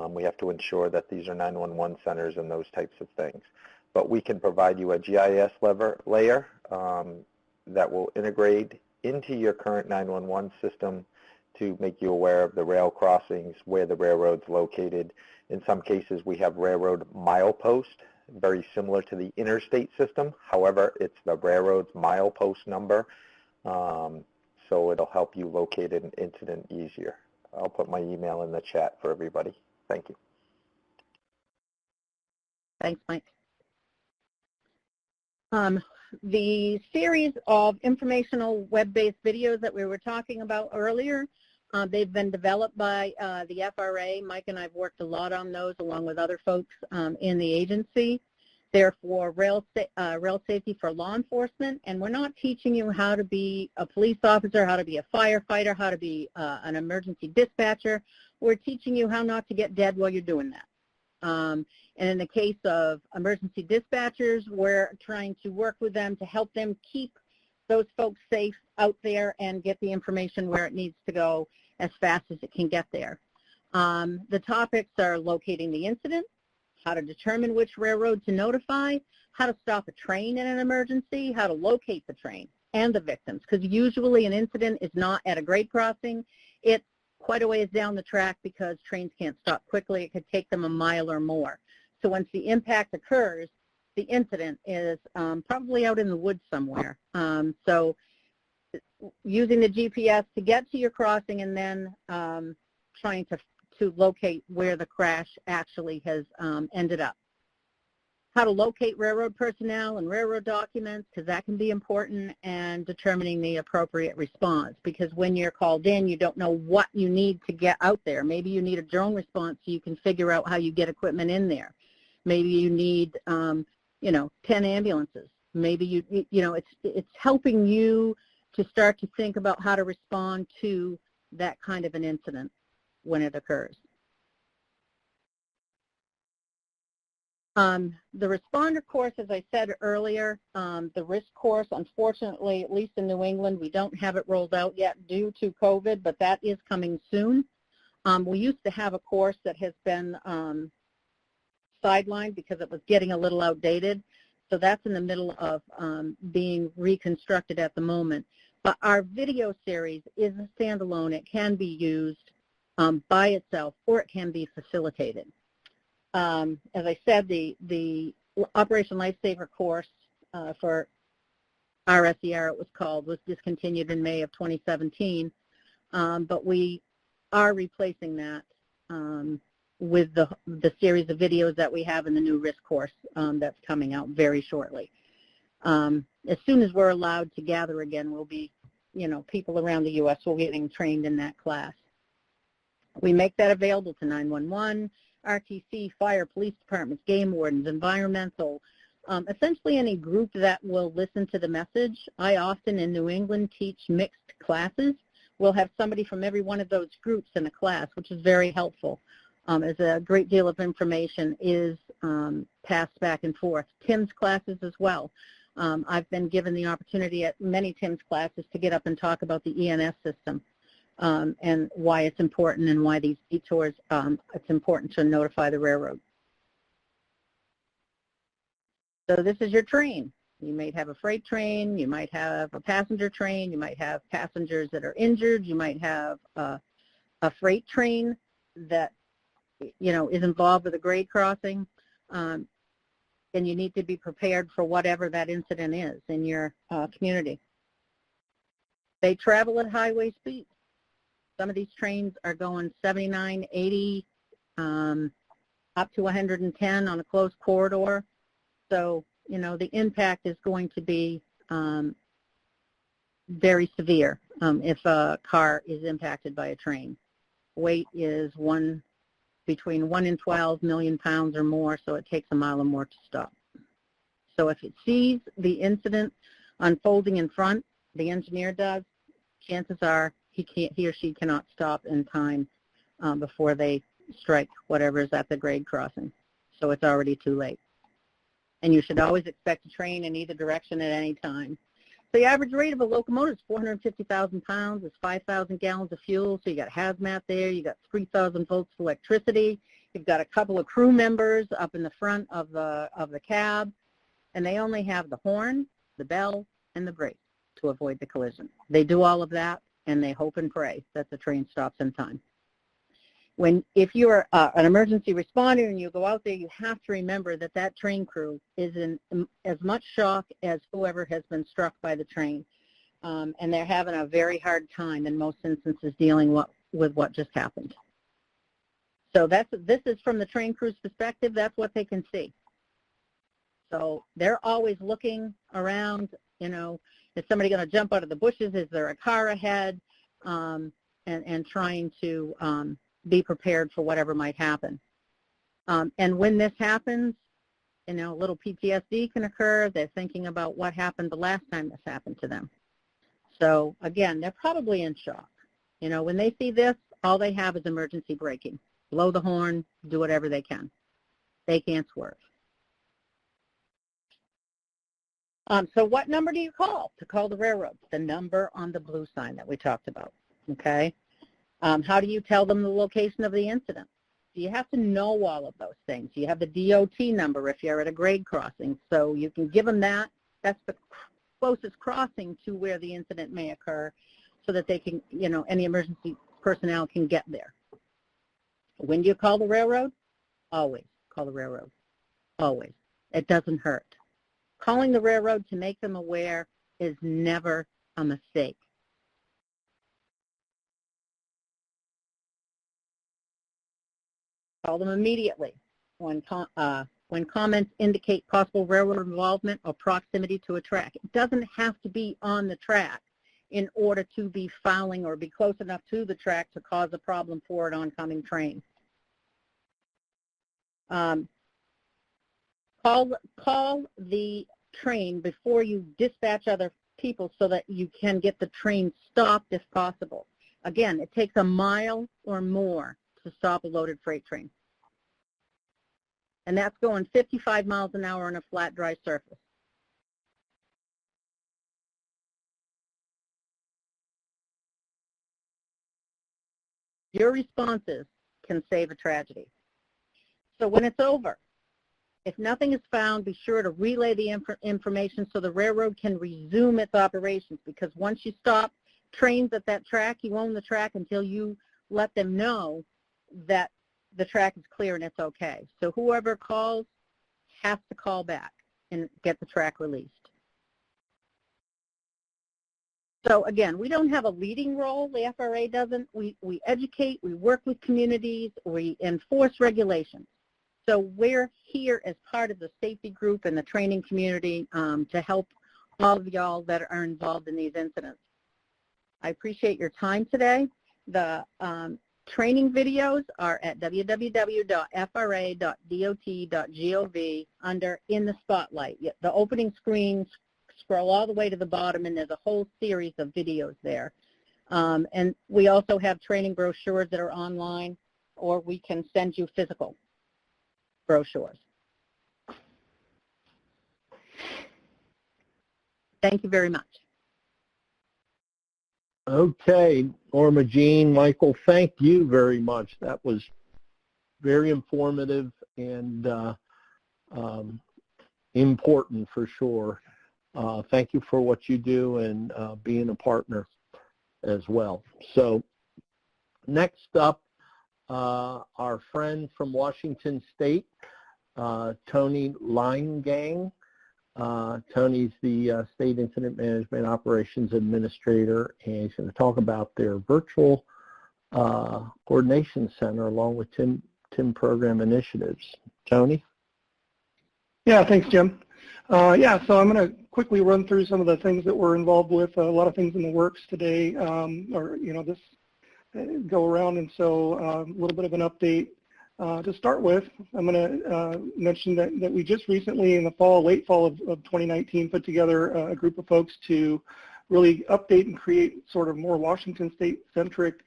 S6: We have to ensure that these are 911 centers and those types of things. But we can provide you a GIS layer that will integrate into your current 911 system to make you aware of the rail crossings, where the railroad's located. In some cases, we have railroad milepost, very similar to the interstate system. However, it's the railroad's milepost number, so it'll help you locate an incident easier. I'll put my email in the chat for everybody. Thank you.
S5: Thanks, Mike. The series of informational web-based videos that we were talking about earlier, they've been developed by the FRA. Mike and I have worked a lot on those along with other folks in the agency. They're for rail safety for law enforcement, and we're not teaching you how to be a police officer, how to be a firefighter, how to be an emergency dispatcher. We're teaching you how not to get dead while you're doing that. And in the case of emergency dispatchers, we're trying to work with them to help them keep those folks safe out there and get the information where it needs to go as fast as it can get there. The topics are locating the incident, how to determine which railroad to notify, how to stop a train in an emergency, how to locate the train and the victims, because usually an incident is not at a grade crossing. It's quite a ways down the track because trains can't stop quickly. It could take them a mile or more. So once the impact occurs, the incident is probably out in the woods somewhere. So using the GPS to get to your crossing and then trying to locate where the crash actually has ended up. How to locate railroad personnel and railroad documents, because that can be important, and determining the appropriate response, because when you're called in, you don't know what you need to get out there. Maybe you need a drone response so you can figure out how you get equipment in there. Maybe you need, 10 ambulances. Maybe it's helping you to start to think about how to respond to that kind of an incident when it occurs. The responder course, as I said earlier, the risk course, unfortunately, at least in New England, we don't have it rolled out yet due to COVID, but that is coming soon. We used to have a course that has been sidelined because it was getting a little outdated, so that's in the middle of being reconstructed at the moment. But our video series is a standalone. It can be used by itself, or it can be facilitated. As I said, the Operation Lifesaver course for RSER, it was called, was discontinued in May of 2017, but we are replacing that with the series of videos that we have in the new risk course that's coming out very shortly. As soon as we're allowed to gather again, we'll be, people around the U.S. will be getting trained in that class. We make that available to 911, RTC, fire, police departments, game wardens, environmental, essentially any group that will listen to the message. I often in New England teach mixed classes. We'll have somebody from every one of those groups in a class, which is very helpful, as a great deal of information is passed back and forth. TIM's classes as well. I've been given the opportunity at many TIM's classes to get up and talk about the ENS system. And why it's important and why these detours, it's important to notify the railroad. So this is your train. You might have a freight train, you might have a passenger train, you might have passengers that are injured, you might have a freight train that, is involved with a grade crossing, and you need to be prepared for whatever that incident is in your community. They travel at highway speed. Some of these trains are going 79, 80, up to 110 on a closed corridor. So, the impact is going to be very severe if a car is impacted by a train. Weight is between 1 and 12 million pounds or more, so it takes a mile or more to stop. So if it sees the incident unfolding in front, the engineer does, chances are he or she cannot stop in time before they strike whatever is at the grade crossing. So it's already too late. And you should always expect a train in either direction at any time. The average rate of a locomotive is 450,000 pounds. It's 5,000 gallons of fuel. So you got hazmat there. You got 3,000 volts of electricity. You've got a couple of crew members up in the front of the cab, and they only have the horn, the bell, and the brake to avoid the collision. They do all of that, and they hope and pray that the train stops in time. If you're an emergency responder and you go out there, you have to remember that that train crew is in as much shock as whoever has been struck by the train, and they're having a very hard time in most instances dealing with what just happened. So this is from the train crew's perspective. That's what they can see. So they're always looking around, you know, is somebody going to jump out of the bushes? Is there a car ahead? And trying to be prepared for whatever might happen. And when this happens, you know, a little PTSD can occur. They're thinking about what happened the last time this happened to them. So, again, they're probably in shock. You know, when they see this, all they have is emergency braking. Blow the horn, do whatever they can. They can't swerve. So what number do you call to call the railroad? The number on the blue sign that we talked about, okay? How do you tell them the location of the incident? You have to know all of those things. You have the DOT number if you're at a grade crossing, so you can give them that. That's the closest crossing to where the incident may occur so that they can, you know, any emergency personnel can get there. When do you call the railroad? Always call the railroad. Always. It doesn't hurt. Calling the railroad to make them aware is never a mistake. Call them immediately when comments indicate possible railroad involvement or proximity to a track. It doesn't have to be on the track in order to be fouling or be close enough to the track to cause a problem for an oncoming train. Call the train before you dispatch other people so that you can get the train stopped if possible. Again, it takes a mile or more to stop a loaded freight train. And that's going 55 miles an hour on a flat, dry surface. Your responses can save a tragedy. So when it's over, if nothing is found, be sure to relay the information so the railroad can resume its operations, because once you stop trains at that track, you own the track until you let them know that the track is clear and it's okay. So whoever calls has to call back and get the track released. So again, we don't have a leading role, the FRA doesn't. We educate, we work with communities, we enforce regulations. So we're here as part of the safety group and the training community to help all of y'all that are involved in these incidents. I appreciate your time today. The training videos are at www.fra.dot.gov under In the Spotlight. The opening screen, scroll all the way to the bottom, and there's a whole series of videos there. And we also have training brochures that are online, or we can send you physical brochures. Thank you very much.
S2: Okay, Norma Jean, Michael, thank you very much. That was very informative and important for sure. Thank you for what you do and being a partner as well. So next up, our friend from Washington State, Tony Leingang. Tony's the State Incident Management Operations Administrator, and he's going to talk about their virtual coordination center along with TIM program initiatives. Tony?
S7: Yeah, thanks, Jim. Yeah, so I'm going to quickly run through some of the things that we're involved with. A lot of things in the works today, or this go around, and so a little bit of an update. To start with, I'm going to mention that we just recently, in the fall, late fall of 2019, put together a group of folks to really update and create sort of more Washington State-centric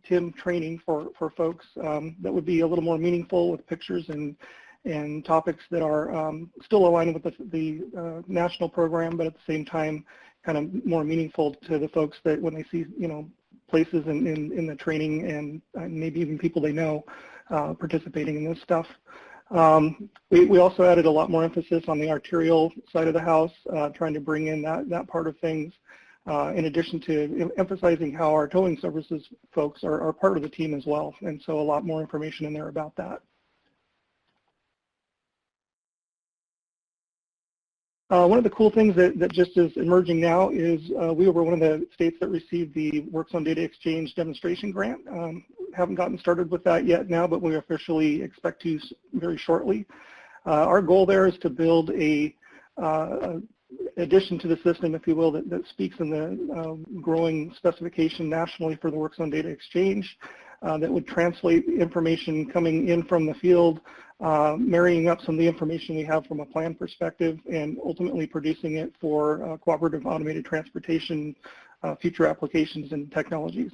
S7: TIM training for folks that would be a little more meaningful with pictures and topics that are still aligning with the national program, but at the same time kind of more meaningful to the folks that when they see, places in the training and maybe even people they know participating in this stuff. We also added a lot more emphasis on the arterial side of the house, trying to bring in that part of things, in addition to emphasizing how our towing services folks are part of the team as well, and so a lot more information in there about that. One of the cool things that just is emerging now is we were one of the states that received the Works on Data Exchange demonstration grant. Haven't gotten started with that yet now, but we officially expect to very shortly. Our goal there is to build a addition to the system, if you will, that speaks in the growing specification nationally for the work zone data exchange, that would translate information coming in from the field, marrying up some of the information we have from a plan perspective, and ultimately producing it for cooperative automated transportation future applications and technologies.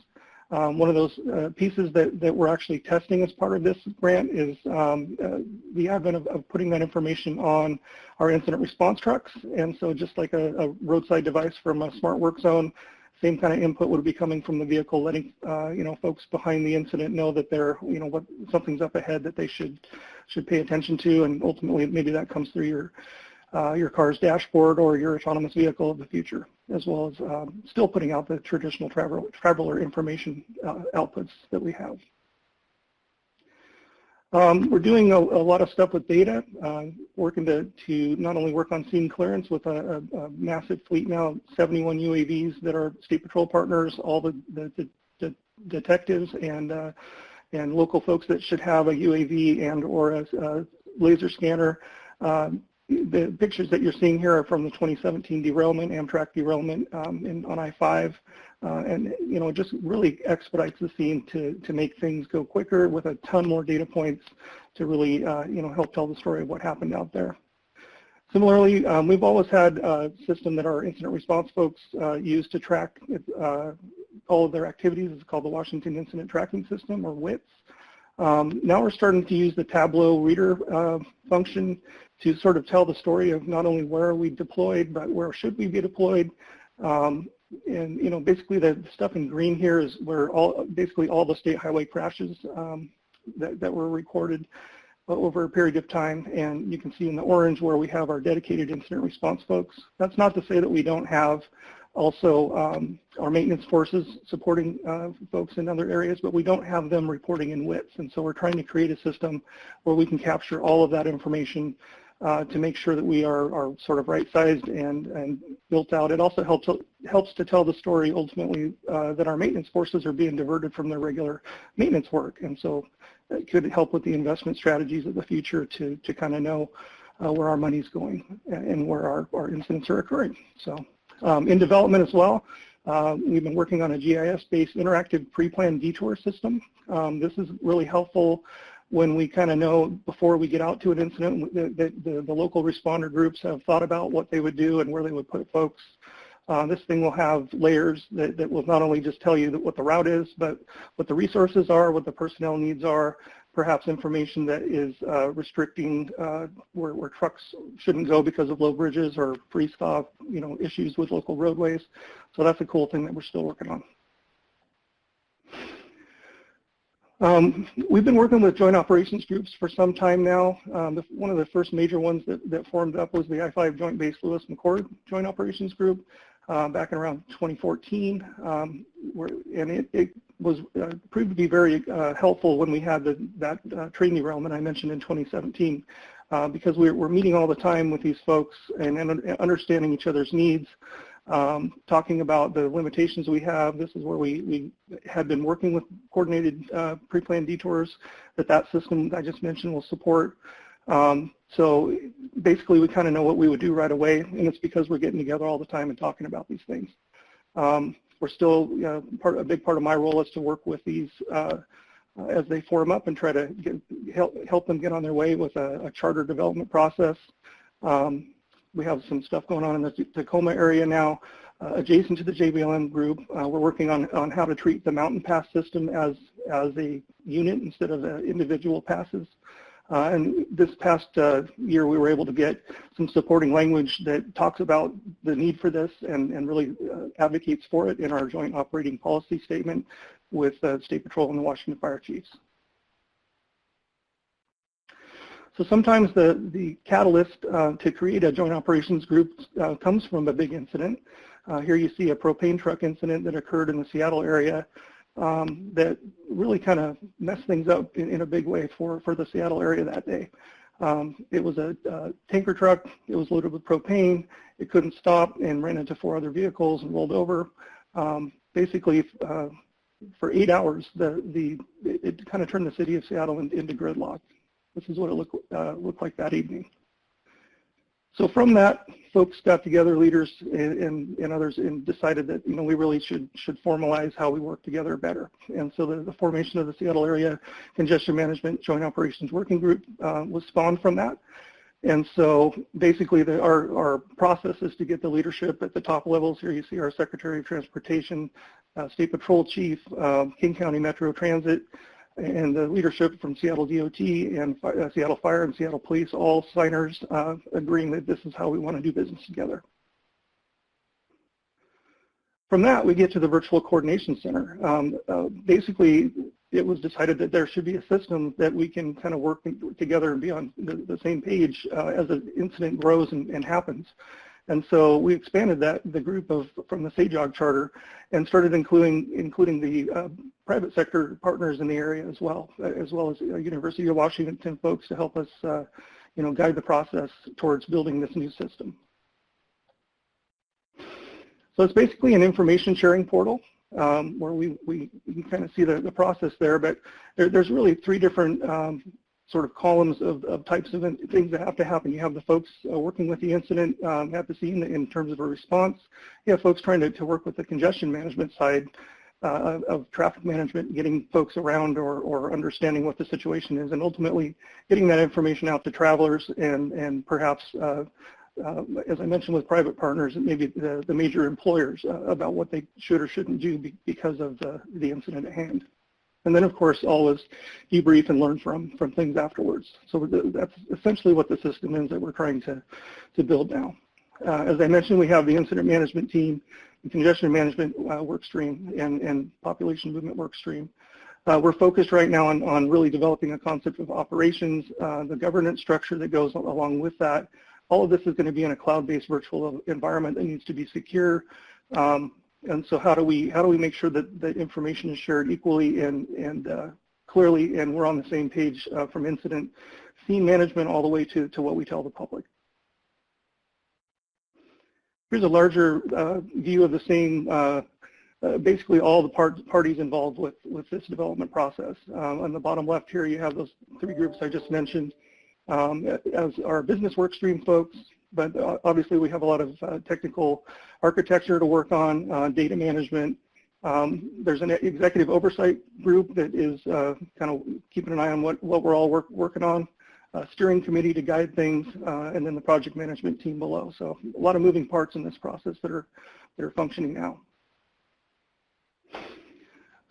S7: One of those pieces that we're actually testing as part of this grant is the advent of putting that information on our incident response trucks. And so just like a roadside device from a smart work zone, same kind of input would be coming from the vehicle, letting folks behind the incident know that they're, what something's up ahead that they should pay attention to, and ultimately maybe that comes through your car's dashboard or your autonomous vehicle of the future, as well as still putting out the traditional traveler information outputs that we have. We're doing a lot of stuff with data, working to not only work on scene clearance with a massive fleet now, 71 UAVs that are state patrol partners, all the detectives and local folks that should have a UAV and or a laser scanner. The pictures that you're seeing here are from the 2017 derailment, Amtrak derailment on I-5, and it just really expedites the scene to make things go quicker with a ton more data points to really help tell the story of what happened out there. Similarly, we've always had a system that our incident response folks use to track all of their activities. It's called the Washington Incident Tracking System, or WITS. Now we're starting to use the Tableau reader function to sort of tell the story of not only where are we deployed, but where should we be deployed. And basically the stuff in green here is where basically all the state highway crashes that were recorded over a period of time. And you can see in the orange where we have our dedicated incident response folks. That's not to say that we don't have also our maintenance forces supporting folks in other areas, but we don't have them reporting in WITS. And so we're trying to create a system where we can capture all of that information to make sure that we are sort of right-sized and built out. It also helps to tell the story ultimately that our maintenance forces are being diverted from their regular maintenance work. And so it could help with the investment strategies of the future to kind of know where our money's going and where our incidents are occurring. So in development as well, we've been working on a GIS-based interactive pre-planned detour system. This is really helpful when we kind of know before we get out to an incident that the local responder groups have thought about what they would do and where they would put folks. This thing will have layers that will not only just tell you what the route is, but what the resources are, what the personnel needs are, perhaps information that is restricting where trucks shouldn't go because of low bridges or freeze-thaw, issues with local roadways. So that's a cool thing that we're still working on. We've been working with joint operations groups for some time now. One of the first major ones that formed up was the I-5 Joint Base Lewis-McChord Joint Operations Group back in around 2014. And it was proved to be very helpful when we had that train derailment I mentioned in 2017 because we're meeting all the time with these folks and understanding each other's needs. Talking about the limitations we have. This is where we had been working with coordinated pre-planned detours that system I just mentioned will support. So basically we kind of know what we would do right away, and it's because we're getting together all the time and talking about these things. We're still, a big part of my role is to work with these as they form up and try to help them get on their way with a charter development process. We have some stuff going on in the Tacoma area now, adjacent to the JBLM group. We're working on how to treat the mountain pass system as a unit instead of individual passes. And this past year, we were able to get some supporting language that talks about the need for this and really advocates for it in our joint operating policy statement with State Patrol and the Washington Fire Chiefs. So sometimes the catalyst to create a joint operations group comes from a big incident. Here you see a propane truck incident that occurred in the Seattle area that really kind of messed things up in a big way for the Seattle area that day. It was a tanker truck. It was loaded with propane. It couldn't stop and ran into 4 other vehicles and rolled over. Basically, for 8 hours, it kind of turned the city of Seattle into gridlock. this is what it looked like that evening. So from that, folks got together, leaders and others, and decided that we really should formalize how we work together better. And so the formation of the Seattle Area Congestion Management Joint Operations Working Group was spawned from that. And so basically our process is to get the leadership at the top levels. Here you see our Secretary of Transportation, State Patrol Chief, King County Metro Transit, and the leadership from Seattle DOT and Seattle Fire and Seattle Police, all signers agreeing that this is how we want to do business together. From that, we get to the Virtual Coordination Center. Basically, it was decided that there should be a system that we can kind of work together and be on the same page as an incident grows and happens. And so we expanded the group from the SAJOG charter and started including the private sector partners in the area as well as University of Washington folks to help us, guide the process towards building this new system. So it's basically an information sharing portal where we kind of see the process there, but there's really three different sort of columns of types of things that have to happen. You have the folks working with the incident at the scene in terms of a response. You have folks trying to work with the congestion management side of traffic management, getting folks around or understanding what the situation is, and ultimately getting that information out to travelers and perhaps, as I mentioned with private partners, maybe the major employers about what they should or shouldn't do because of the incident at hand. And then, of course, always debrief and learn from things afterwards. So that's essentially what the system is that we're trying to build now. As I mentioned, we have the incident management team, the congestion management work stream, and population movement work stream. We're focused right now on really developing a concept of operations, the governance structure that goes along with that. All of this is going to be in a cloud-based virtual environment that needs to be secure. And so how do we make sure that the information is shared equally and clearly, and we're on the same page from incident scene management all the way to what we tell the public. Here's a larger view of the same, basically all the parties involved with this development process. On the bottom left here, you have those three groups I just mentioned as our business work stream folks. But obviously we have a lot of technical architecture to work on, data management. There's an executive oversight group that is kind of keeping an eye on what we're all working on, a steering committee to guide things, and then the project management team below. So a lot of moving parts in this process that are functioning now.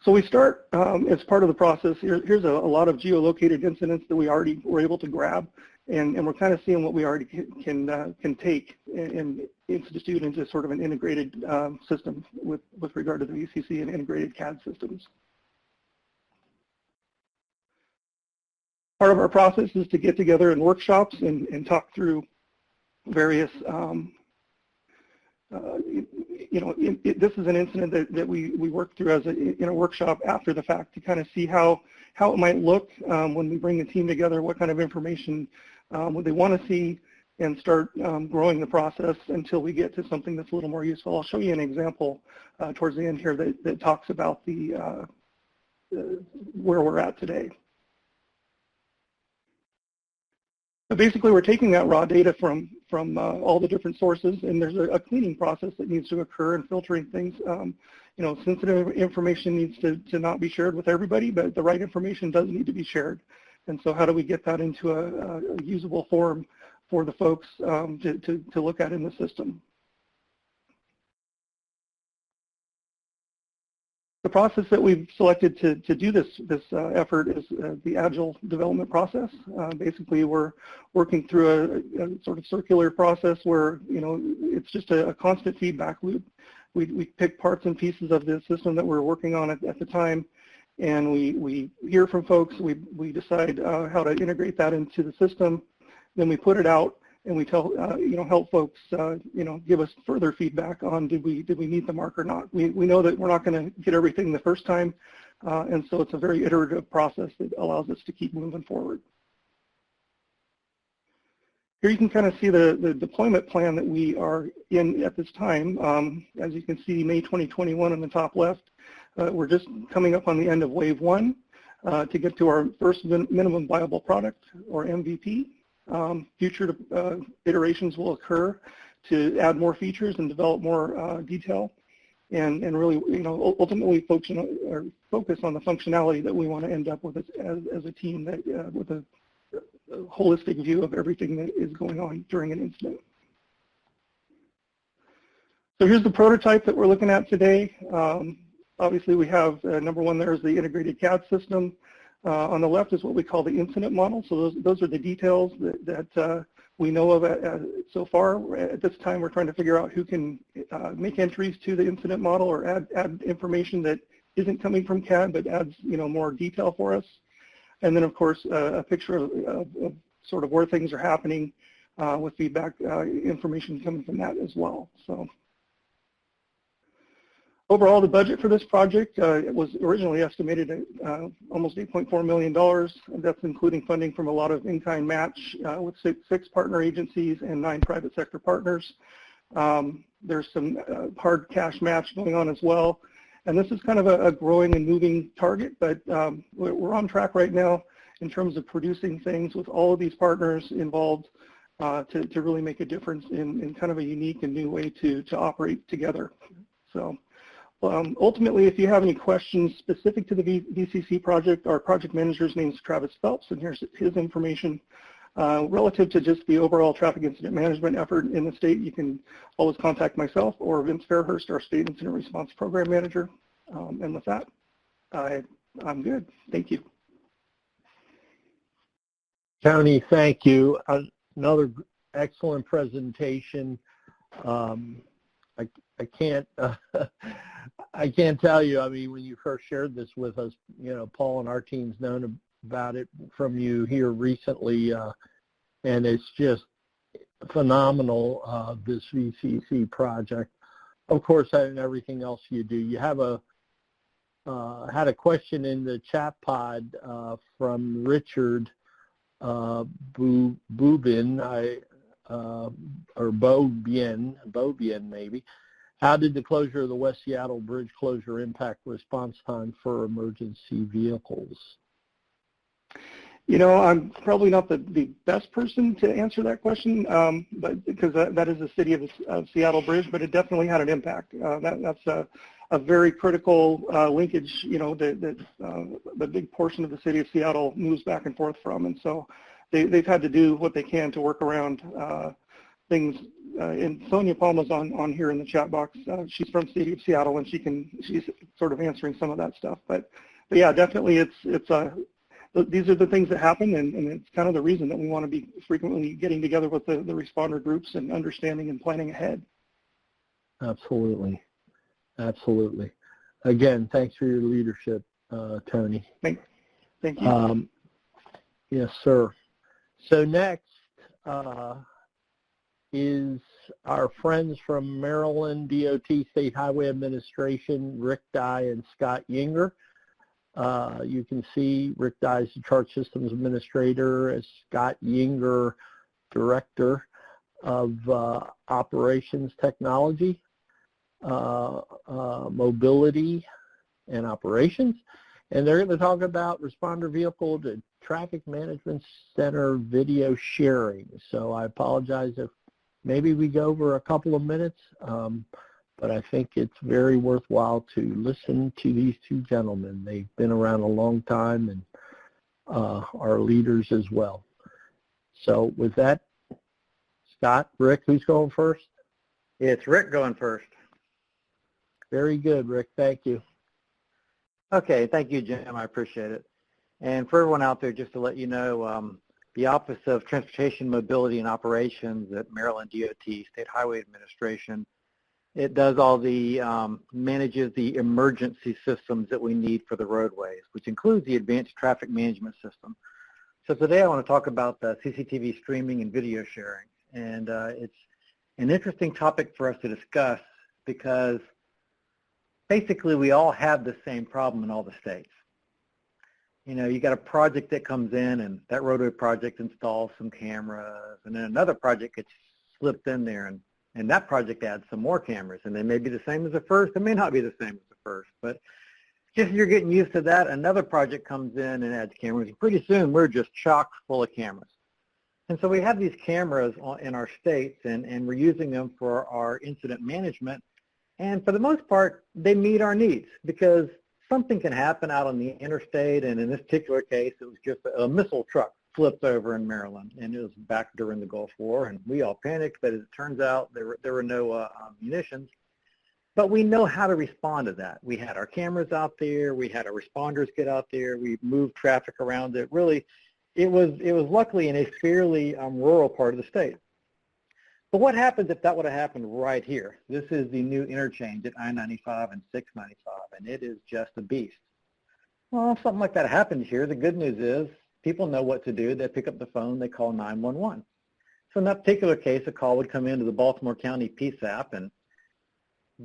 S7: So we start as part of the process. Here's a lot of geolocated incidents that we already were able to grab. And we're kind of seeing what we already can take and institute into sort of an integrated system with regard to the VCC and integrated CAD systems. Part of our process is to get together in workshops and talk through various, this is an incident that we work through in a workshop after the fact to kind of see how it might look when we bring the team together, what kind of information what they want to see, and start growing the process until we get to something that's a little more useful. I'll show you an example towards the end here that talks about where we're at today. But basically, we're taking that raw data from all the different sources, and there's a cleaning process that needs to occur and filtering things. Sensitive information needs to not be shared with everybody, but the right information does need to be shared. And so how do we get that into a usable form for the folks to look at in the system? The process that we've selected to do this effort is the Agile development process. Basically, we're working through a sort of circular process where, it's just a constant feedback loop. We pick parts and pieces of the system that we're working on at the time, and we hear from folks, we decide how to integrate that into the system, then we put it out and we tell, help folks, give us further feedback on did we meet the mark or not. We know that we're not going to get everything the first time, and so it's a very iterative process that allows us to keep moving forward. Here you can kind of see the deployment plan that we are in at this time. As you can see, May 2021 on the top left. We're just coming up on the end of wave 1. to get to our first minimum viable product, or MVP. Future iterations will occur to add more features and develop more detail, and really, ultimately focus on the functionality that we want to end up with as a team, that with a holistic view of everything that is going on during an incident. So here's the prototype that we're looking at today. Obviously, we have number one there is the integrated CAD system. On the left is what we call the incident model. So those are the details that we know of so far. At this time, we're trying to figure out who can make entries to the incident model or add information that isn't coming from CAD but adds more detail for us. And then, of course, a picture of sort of where things are happening with feedback information coming from that as well. So overall, the budget for this project was originally estimated at almost $8.4 million. That's including funding from a lot of in-kind match with six partner agencies and 9 private sector partners. There's some hard cash match going on as well. And this is kind of a growing and moving target, but we're on track right now in terms of producing things with all of these partners involved to really make a difference in kind of a unique and new way to operate together. So ultimately, if you have any questions specific to the VCC project, our project manager's name is Travis Phelps, and here's his information. Relative to just the overall traffic incident management effort in the state, you can always contact myself or Vince Fairhurst, our State Incident Response Program Manager. And with that, I'm good. Thank you.
S2: Tony, thank you. Another excellent presentation. I can't I can't tell you. I mean, when you first shared this with us, Paul and our team's known about it from you here recently, and it's just phenomenal, this VCC project. Of course, and everything else you do. You have had a question in the chat pod from Richard Boubin, or Beaubien maybe. How did the closure of the West Seattle Bridge closure impact response time for emergency vehicles?
S7: I'm probably not the best person to answer that question, but because that is the city of Seattle Bridge, but it definitely had an impact. That's a very critical linkage, that the big portion of the city of Seattle moves back and forth from, and so they've had to do what they can to work around things. And Sonia Palma's on here in the chat box. She's from the city of Seattle, and she's sort of answering some of that stuff. But yeah, definitely these are the things that happen, and it's kind of the reason that we want to be frequently getting together with the responder groups and understanding and planning ahead.
S2: Absolutely. Absolutely. Again, thanks for your leadership, Tony.
S7: Thank you.
S2: Yes, sir. So next is our friends from Maryland DOT State Highway Administration, Rick Dye and Scott Yinger. You can see Rick Dye is the Chart Systems Administrator, as Scott Yinger, Director of Operations Technology, Mobility, and Operations. And they're going to talk about responder vehicle to traffic management center video sharing. So I apologize if maybe we go over a couple of minutes, but I think it's very worthwhile to listen to these two gentlemen. They've been around a long time and are leaders as well. So with that, Scott, Rick, who's going first?
S8: It's Rick going first.
S2: Very good, Rick. Thank you.
S8: Okay, thank you, Jim. I appreciate it. And for everyone out there, just to let you know, the Office of Transportation, Mobility, and Operations at Maryland DOT State Highway Administration, it does all the, manages the emergency systems that we need for the roadways, which includes the Advanced Traffic Management System. So today I want to talk about the CCTV streaming and video sharing. And it's an interesting topic for us to discuss because basically we all have the same problem in all the states. You got a project that comes in, and that roadway project installs some cameras, and then another project gets slipped in there, and that project adds some more cameras, and they may be the same as the first. They may not be the same as the first, but Just as you're getting used to that, another project comes in and adds cameras. And pretty soon, we're just chock full of cameras. And so we have these cameras in our states, and we're using them for our incident management. And for the most part, they meet our needs because something can happen out on the interstate. And in this particular case, it was just a missile truck flipped over in Maryland, and it was back during the Gulf War. And we all panicked, but as it turns out, there were no munitions. But we know how to respond to that. We had our cameras out there. We had our responders get out there. We moved traffic around it. Really, it was luckily in a fairly rural part of the state. But what happens if that would have happened right here? This is the new interchange at I-95 and 695, and it is just a beast. Well, if something like that happens here, the good news is people know what to do. They pick up the phone. They call 911. So in that particular case, a call would come into the Baltimore County PSAP, and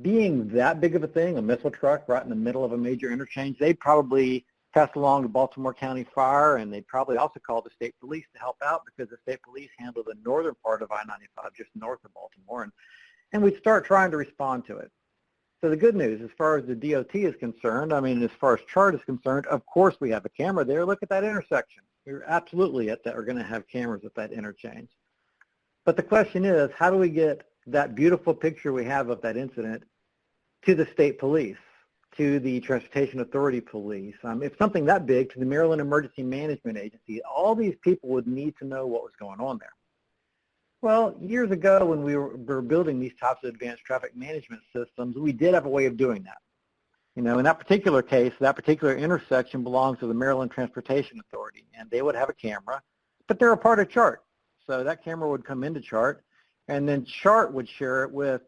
S8: being that big of a thing, a missile truck right in the middle of a major interchange, they'd probably pass along to Baltimore County Fire, and they'd probably also call the state police to help out because the state police handle the northern part of I-95 just north of Baltimore, and we'd start trying to respond to it. So the good news, as far as the DOT is concerned, I mean, as far as CHART is concerned, of course we have a camera there. Look at that intersection. We're absolutely are going to have cameras at that interchange. But the question is, how do we get that beautiful picture we have of that incident to the state police, to the Transportation Authority police, if something that big, to the Maryland Emergency Management Agency? All these people would need to know what was going on there. Well, years ago when we were building these types of advanced traffic management systems, we did have a way of doing that. You know, in that particular case, that particular intersection belongs to the Maryland Transportation Authority, and they would have a camera, but they're a part of CHART. So that camera would come into CHART, and then CHART would share it with,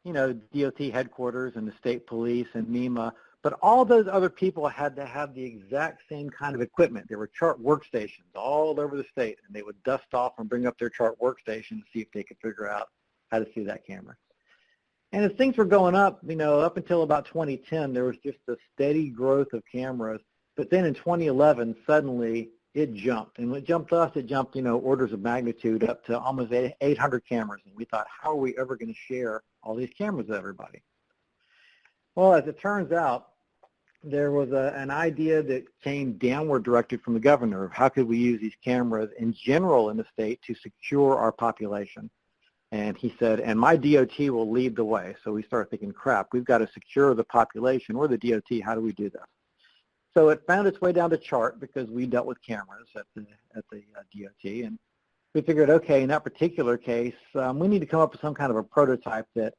S8: you know, DOT headquarters and the state police and MEMA, but all those other people had to have the exact same kind of equipment. There were CHART workstations all over the state, and they would dust off and bring up their CHART workstation to see if they could figure out how to see that camera. And as things were going up, you know, up until about 2010, there was just a steady growth of cameras, but then in 2011, suddenly it jumped. And when it jumped us, it jumped, you know, orders of magnitude up to almost 800 cameras. And we thought, how are we ever going to share all these cameras with everybody? Well, as it turns out, there was an idea that came downward directed from the governor of how could we use these cameras in general in the state to secure our population. And he said, and my DOT will lead the way. So we started thinking, crap, we've got to secure the population. We're the DOT. How do we do this? So it found its way down to CHART because we dealt with cameras at the DOT, and we figured, okay, in that particular case, we need to come up with some kind of a prototype that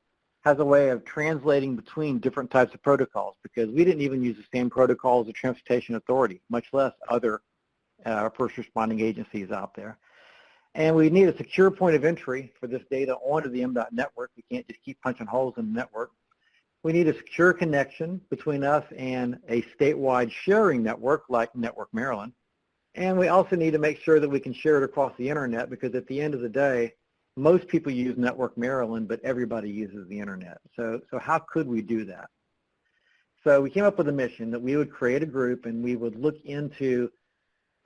S8: has a way of translating between different types of protocols, because we didn't even use the same protocol as the Transportation Authority, much less other first responding agencies out there. And we need a secure point of entry for this data onto the MDOT network. We can't just keep punching holes in the network. We need a secure connection between us and a statewide sharing network like Network Maryland. And we also need to make sure that we can share it across the internet, because at the end of the day, most people use Network Maryland, but everybody uses the internet. So how could we do that? So we came up with a mission that we would create a group and we would look into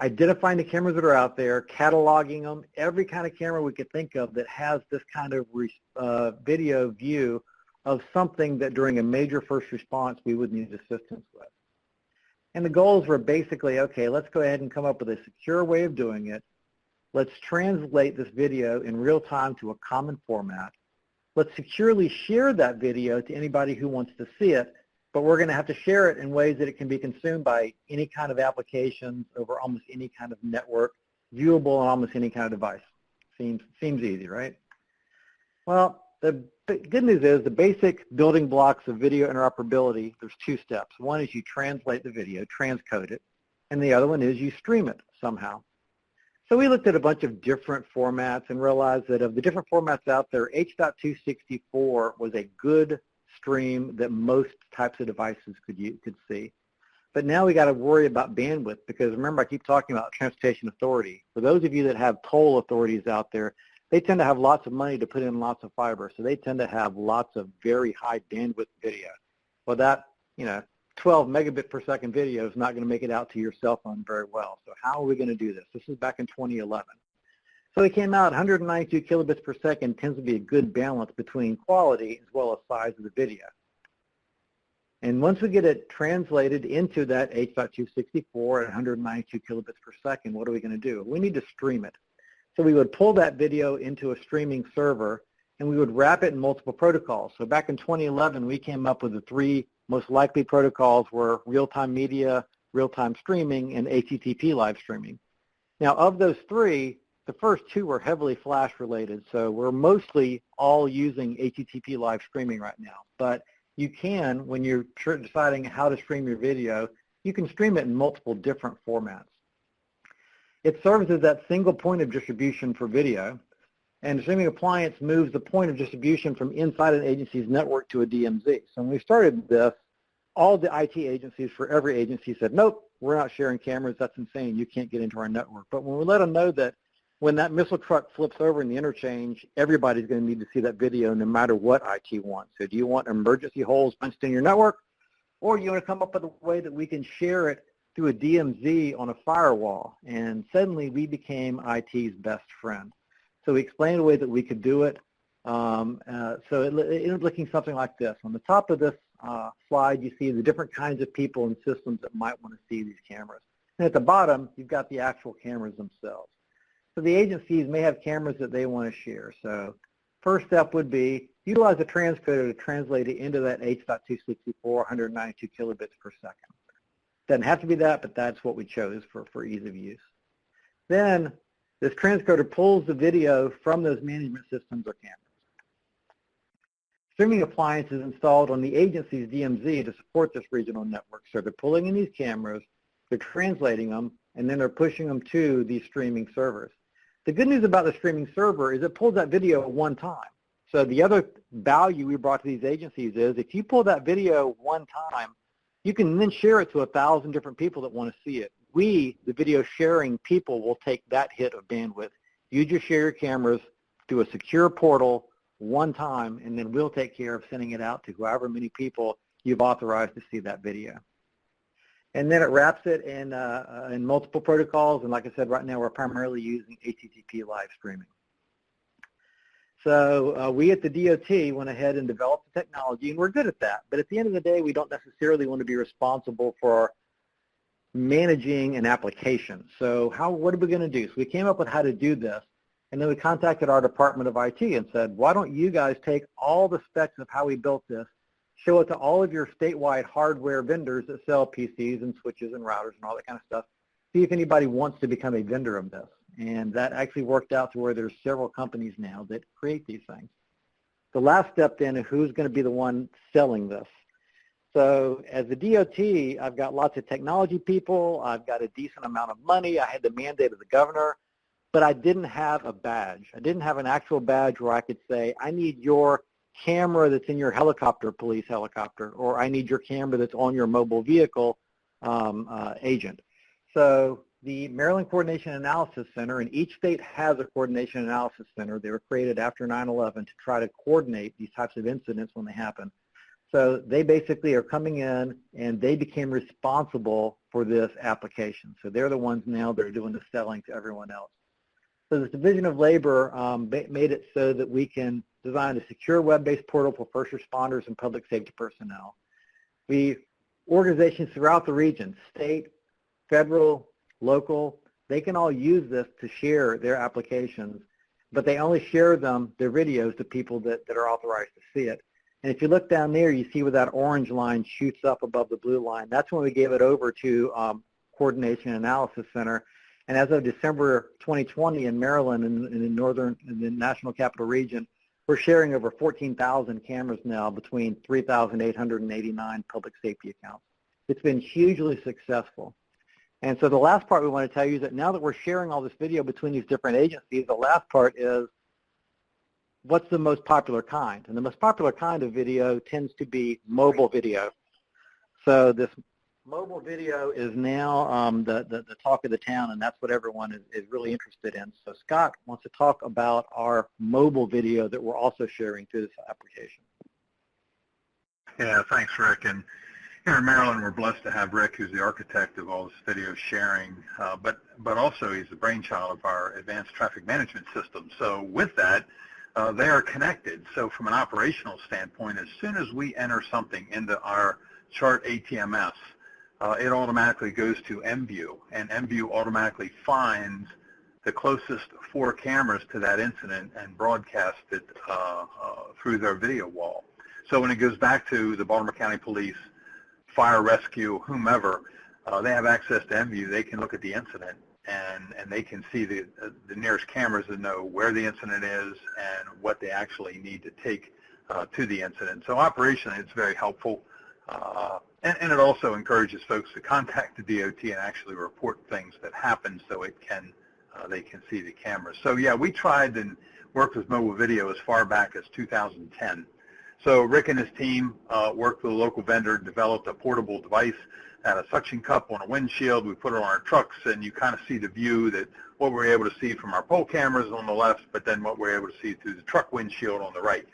S8: identifying the cameras that are out there, cataloging them, every kind of camera we could think of that has this kind of video view of something that during a major first response we would need assistance with. And the goals were basically, okay, let's go ahead and come up with a secure way of doing it. Let's translate this video in real time to a common format. Let's securely share that video to anybody who wants to see it, but we're going to have to share it in ways that it can be consumed by any kind of applications over almost any kind of network, viewable on almost any kind of device. Seems easy, right? Well, the good news is the basic building blocks of video interoperability, there's two steps. One is you translate the video, transcode it, and the other one is you stream it somehow. So we looked at a bunch of different formats and realized that of the different formats out there, H.264 was a good stream that most types of devices could see. But now we got to worry about bandwidth, because remember, I keep talking about Transportation Authority. For those of you that have toll authorities out there, they tend to have lots of money to put in lots of fiber, so they tend to have lots of very high bandwidth video. Well, that, 12 megabit per second video is not going to make it out to your cell phone very well. So how are we going to do this? This is back in 2011. So it came out 192 kilobits per second tends to be a good balance between quality as well as size of the video. And once we get it translated into that H.264 at 192 kilobits per second, what are we going to do? We need to stream it. So we would pull that video into a streaming server, and we would wrap it in multiple protocols. So back in 2011, we came up with the 3 most likely protocols were real-time media, real-time streaming, and HTTP live streaming. Now, of those 3, the first 2 were heavily flash related, so we're mostly all using HTTP live streaming right now. But you can, when you're deciding how to stream your video, you can stream it in multiple different formats. It serves as that single point of distribution for video, and the streaming appliance moves the point of distribution from inside an agency's network to a DMZ. So when we started this, all the IT agencies for every agency said, nope, we're not sharing cameras, that's insane, you can't get into our network. But when we let them know that when that missile truck flips over in the interchange, everybody's going to need to see that video no matter what IT wants. So do you want emergency holes punched in your network, or do you want to come up with a way that we can share it through a DMZ on a firewall? And suddenly we became IT's best friend. So we explained a way that we could do it. So it was looking something like this. On the top of this slide, you see the different kinds of people and systems that might want to see these cameras. And at the bottom, you've got the actual cameras themselves. So the agencies may have cameras that they want to share. So first step would be utilize a transcoder to translate it into that H.264 192 kilobits per second. Doesn't have to be that, but that's what we chose for ease of use. Then this transcoder pulls the video from those management systems or cameras. Streaming appliance is installed on the agency's DMZ to support this regional network. So they're pulling in these cameras, they're translating them, and then they're pushing them to these streaming servers. The good news about the streaming server is it pulls that video at one time. So the other value we brought to these agencies is if you pull that video one time, you can then share it to 1,000 different people that want to see it. We, the video sharing people, will take that hit of bandwidth. You just share your cameras through a secure portal one time, and then we'll take care of sending it out to however many people you've authorized to see that video. And then it wraps it in multiple protocols, and like I said, right now we're primarily using HTTP live streaming. So we at the DOT went ahead and developed the technology, and we're good at that. But at the end of the day, we don't necessarily want to be responsible for managing an application. So what are we going to do? So we came up with how to do this, and then we contacted our Department of IT and said, why don't you guys take all the specs of how we built this, show it to all of your statewide hardware vendors that sell PCs and switches and routers and all that kind of stuff, see if anybody wants to become a vendor of this. And that actually worked out to where there's several companies now that create these things. The last step then is who's going to be the one selling this. So as the DOT, I've got lots of technology people, I've got a decent amount of money, I had the mandate of the governor, but I didn't have a badge. I didn't have an actual badge where I could say, I need your camera that's in your helicopter, police helicopter, or I need your camera that's on your mobile vehicle agent. So the Maryland Coordination Analysis Center, and each state has a Coordination Analysis Center. They were created after 9/11 to try to coordinate these types of incidents when they happen. So they basically are coming in, and they became responsible for this application. So they're the ones now that are doing the selling to everyone else. So this division of labor made it so that we can design a secure web-based portal for first responders and public safety personnel. Organizations throughout the region, state, federal, local, they can all use this to share their applications, but they only share their videos to people that are authorized to see it. And if you look down there, you see where that orange line shoots up above the blue line. That's when we gave it over to Coordination Analysis Center. And as of December 2020 in Maryland, in the National Capital Region, we're sharing over 14,000 cameras now between 3,889 public safety accounts. It's been hugely successful. And so the last part we want to tell you is that now that we're sharing all this video between these different agencies, the last part is what's the most popular kind? And the most popular kind of video tends to be mobile video. So this mobile video is now the talk of the town, and that's what everyone is really interested in. So Scott wants to talk about our mobile video that we're also sharing through this application.
S9: Yeah, thanks, Rick. And here in Maryland, we're blessed to have Rick, who's the architect of all this video sharing, but also he's the brainchild of our advanced traffic management system. So with that, they are connected. So from an operational standpoint, as soon as we enter something into our chart ATMS, it automatically goes to MView, and MView automatically finds the closest 4 cameras to that incident and broadcasts it through their video wall. So when it goes back to the Baltimore County Police, fire rescue, whomever, they have access to MView. They can look at the incident and they can see the nearest cameras and know where the incident is and what they actually need to take to the incident. So operationally, it's very helpful. And it also encourages folks to contact the DOT and actually report things that happen so it can they can see the cameras. So yeah, we tried and worked with mobile video as far back as 2010. So Rick and his team worked with a local vendor, developed a portable device, had a suction cup on a windshield. We put it on our trucks, and you kind of see the view that what we're able to see from our pole cameras on the left, but then what we're able to see through the truck windshield on the right.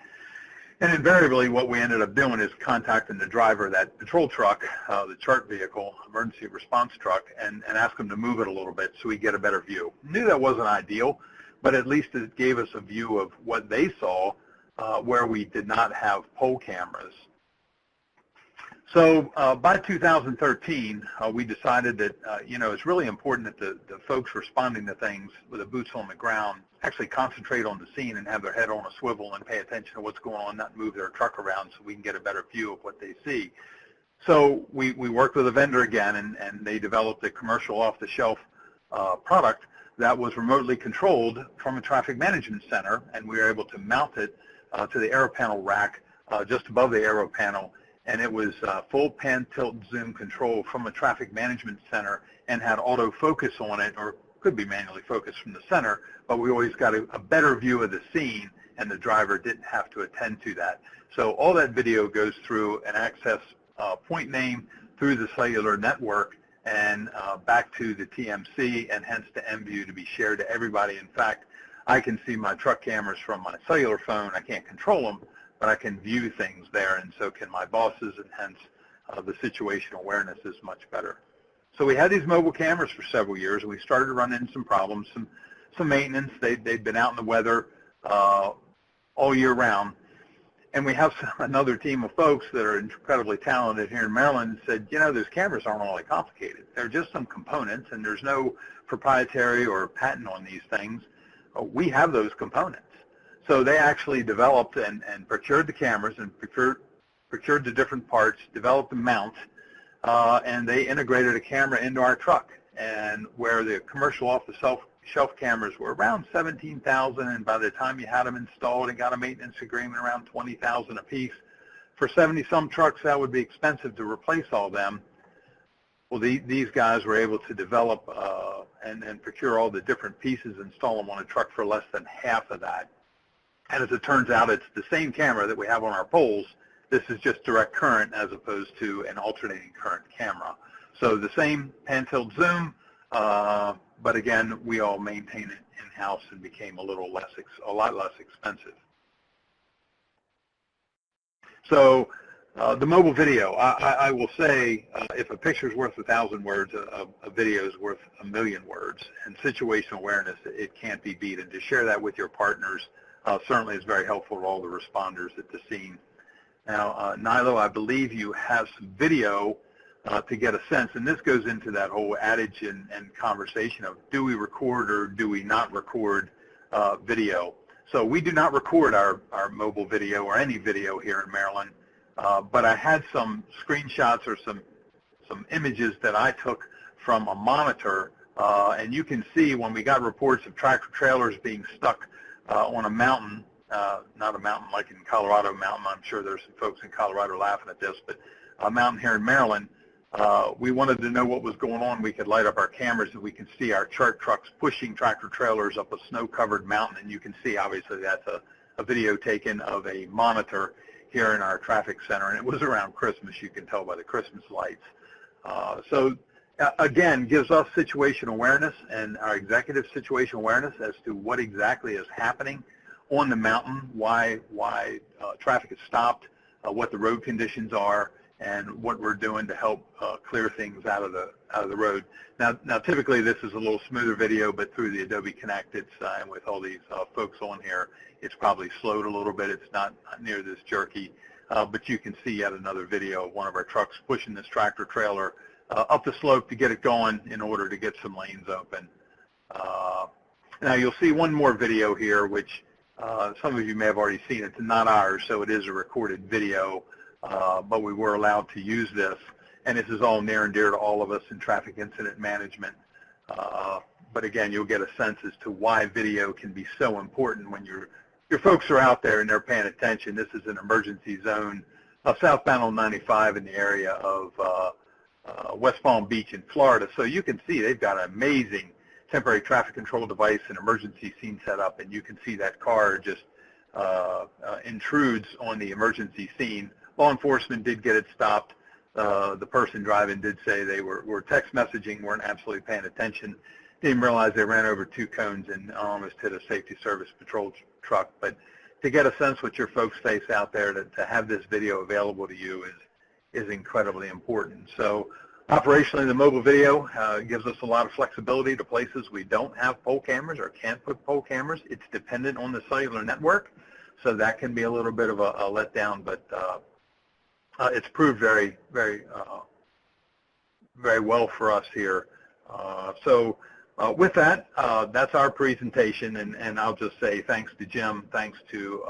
S9: And invariably, what we ended up doing is contacting the driver of that patrol truck, the chart vehicle, emergency response truck, and ask them to move it a little bit so we get a better view. Knew that wasn't ideal, but at least it gave us a view of what they saw where we did not have pole cameras. So by 2013, we decided that, it's really important that the folks responding to things with the boots on the ground actually concentrate on the scene and have their head on a swivel and pay attention to what's going on, not move their truck around so we can get a better view of what they see. So we worked with a vendor again, and they developed a commercial off-the-shelf product that was remotely controlled from a traffic management center, and we were able to mount it to the aero panel rack just above the aero panel, and it was full pan, tilt, zoom control from a traffic management center and had autofocus on it, or could be manually focused from the center, but we always got a better view of the scene, and the driver didn't have to attend to that. So all that video goes through an access point name through the cellular network and back to the TMC, and hence to MView to be shared to everybody. In fact, I can see my truck cameras from my cellular phone. I can't control them, but I can view things there, and so can my bosses, and hence the situational awareness is much better. So we had these mobile cameras for several years, and we started to run into some problems, some maintenance. They'd been out in the weather all year round. And we have another team of folks that are incredibly talented here in Maryland said, those cameras aren't all that complicated. They're just some components, and there's no proprietary or patent on these things. We have those components. So they actually developed and procured the cameras and procured the different parts, developed the mount, and they integrated a camera into our truck. And where the commercial off-the-shelf cameras were around $17,000, and by the time you had them installed and got a maintenance agreement, around $20,000 a piece. For 70-some trucks, that would be expensive to replace all them. Well, these guys were able to develop and procure all the different pieces, install them on a truck for less than half of that. And as it turns out, it's the same camera that we have on our poles. This is just direct current as opposed to an alternating current camera. So the same pan tilt zoom, but again, we all maintain it in-house and became a lot less expensive. So the mobile video, I will say, if a picture is worth 1,000 words, a video is worth 1,000,000 words. And situational awareness, it can't be beat. And to share that with your partners certainly is very helpful to all the responders at the scene. Now, Nilo, I believe you have some video to get a sense, and this goes into that whole adage and conversation of do we record or do we not record video. So we do not record our mobile video or any video here in Maryland, but I had some screenshots or some images that I took from a monitor, and you can see when we got reports of tractor trailers being stuck on a mountain, not a mountain like in Colorado mountain. I'm sure there's some folks in Colorado laughing at this, but a mountain here in Maryland. We wanted to know what was going on. We could light up our cameras and we can see our chart trucks pushing tractor trailers up a snow-covered mountain, and you can see obviously that's a video taken of a monitor here in our traffic center, and it was around Christmas. You can tell by the Christmas lights. So again, gives us situational awareness and our executive situational awareness as to what exactly is happening on the mountain, why traffic is stopped, what the road conditions are, and what we're doing to help clear things out of the road. Now typically this is a little smoother video, but through the Adobe Connect, it's and with all these folks on here, it's probably slowed a little bit. It's not near this jerky. but you can see yet another video of one of our trucks pushing this tractor trailer up the slope to get it going in order to get some lanes open. Now you'll see one more video here, which some of you may have already seen. It's not ours, so it is a recorded video, but we were allowed to use this. And this is all near and dear to all of us in traffic incident management. But again, you'll get a sense as to why video can be so important when your folks are out there and they're paying attention. This is an emergency zone southbound on 95 in the area of West Palm Beach in Florida. So you can see they've got an amazing temporary traffic control device and emergency scene set up, and you can see that car just intrudes on the emergency scene. Law enforcement did get it stopped. The person driving did say they were text messaging, weren't absolutely paying attention, didn't realize they ran over 2 cones and almost hit a safety service patrol truck. But to get a sense what your folks face out there, to have this video available to you is incredibly important. So operationally, the mobile video gives us a lot of flexibility to places we don't have pole cameras or can't put pole cameras. It's dependent on the cellular network, so that can be a little bit of a letdown, but it's proved very, very, very well for us here. So with that, that's our presentation, and I'll just say thanks to Jim, thanks to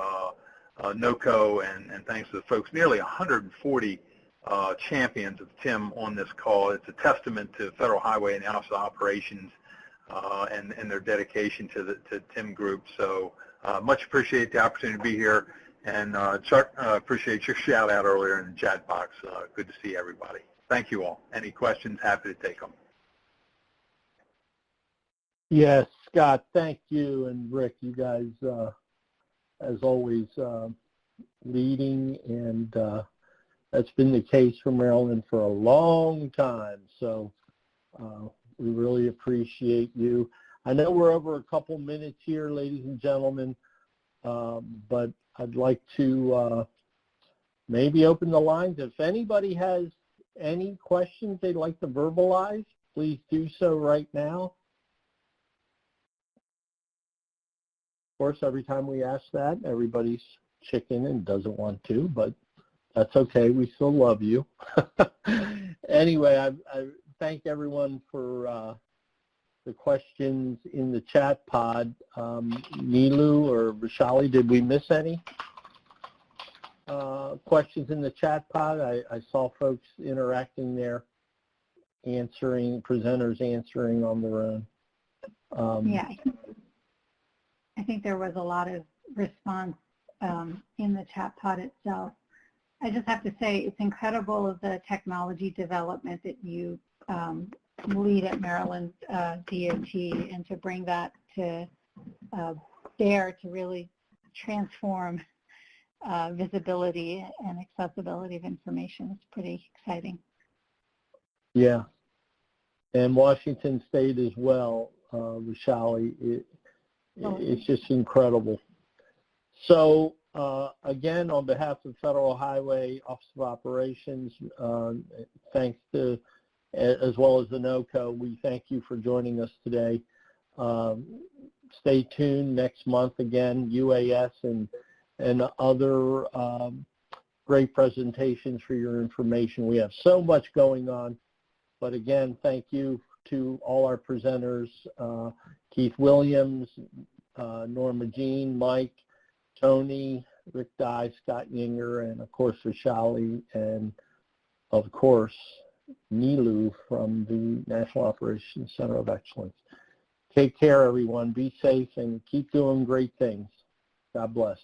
S9: NOCO, and thanks to the folks, nearly 140 champions of TIM on this call. It's a testament to Federal Highway and Office of Operations and their dedication to TIM Group. So much appreciate the opportunity to be here, and Chuck, appreciate your shout out earlier in the chat box. Good to see everybody. Thank you all. Any questions? Happy to take them.
S2: Yes, Scott, thank you, and Rick, you guys, as always, leading, and that's been the case for Maryland for a long time, so we really appreciate you. I know we're over a couple minutes here, ladies and gentlemen, but I'd like to maybe open the lines. If anybody has any questions they'd like to verbalize, please do so right now. Of course, every time we ask that, everybody's chicken and doesn't want to, but that's okay. We still love you. Anyway, I thank everyone for the questions in the chat pod. Nilu or Vishali, did we miss any questions in the chat pod? I saw folks interacting there, answering, presenters answering on their own.
S3: Yeah, I think there was a lot of response in the chat pod itself. I just have to say it's incredible of the technology development that you lead at Maryland DOT, and to bring that to bear to really transform visibility and accessibility of information. It's pretty exciting.
S2: Yeah, and Washington State as well, Vishali. It's just incredible. So again, on behalf of Federal Highway Office of Operations, thanks to, as well as the NOCO, we thank you for joining us today. Stay tuned next month again, UAS and other great presentations for your information. We have so much going on, but again, thank you to all our presenters, Keith Williams, Norma Jean, Mike, Tony, Rick Dye, Scott Yinger, and of course Vishali, and of course Nilu from the National Operations Center of Excellence. Take care, everyone. Be safe and keep doing great things. God bless.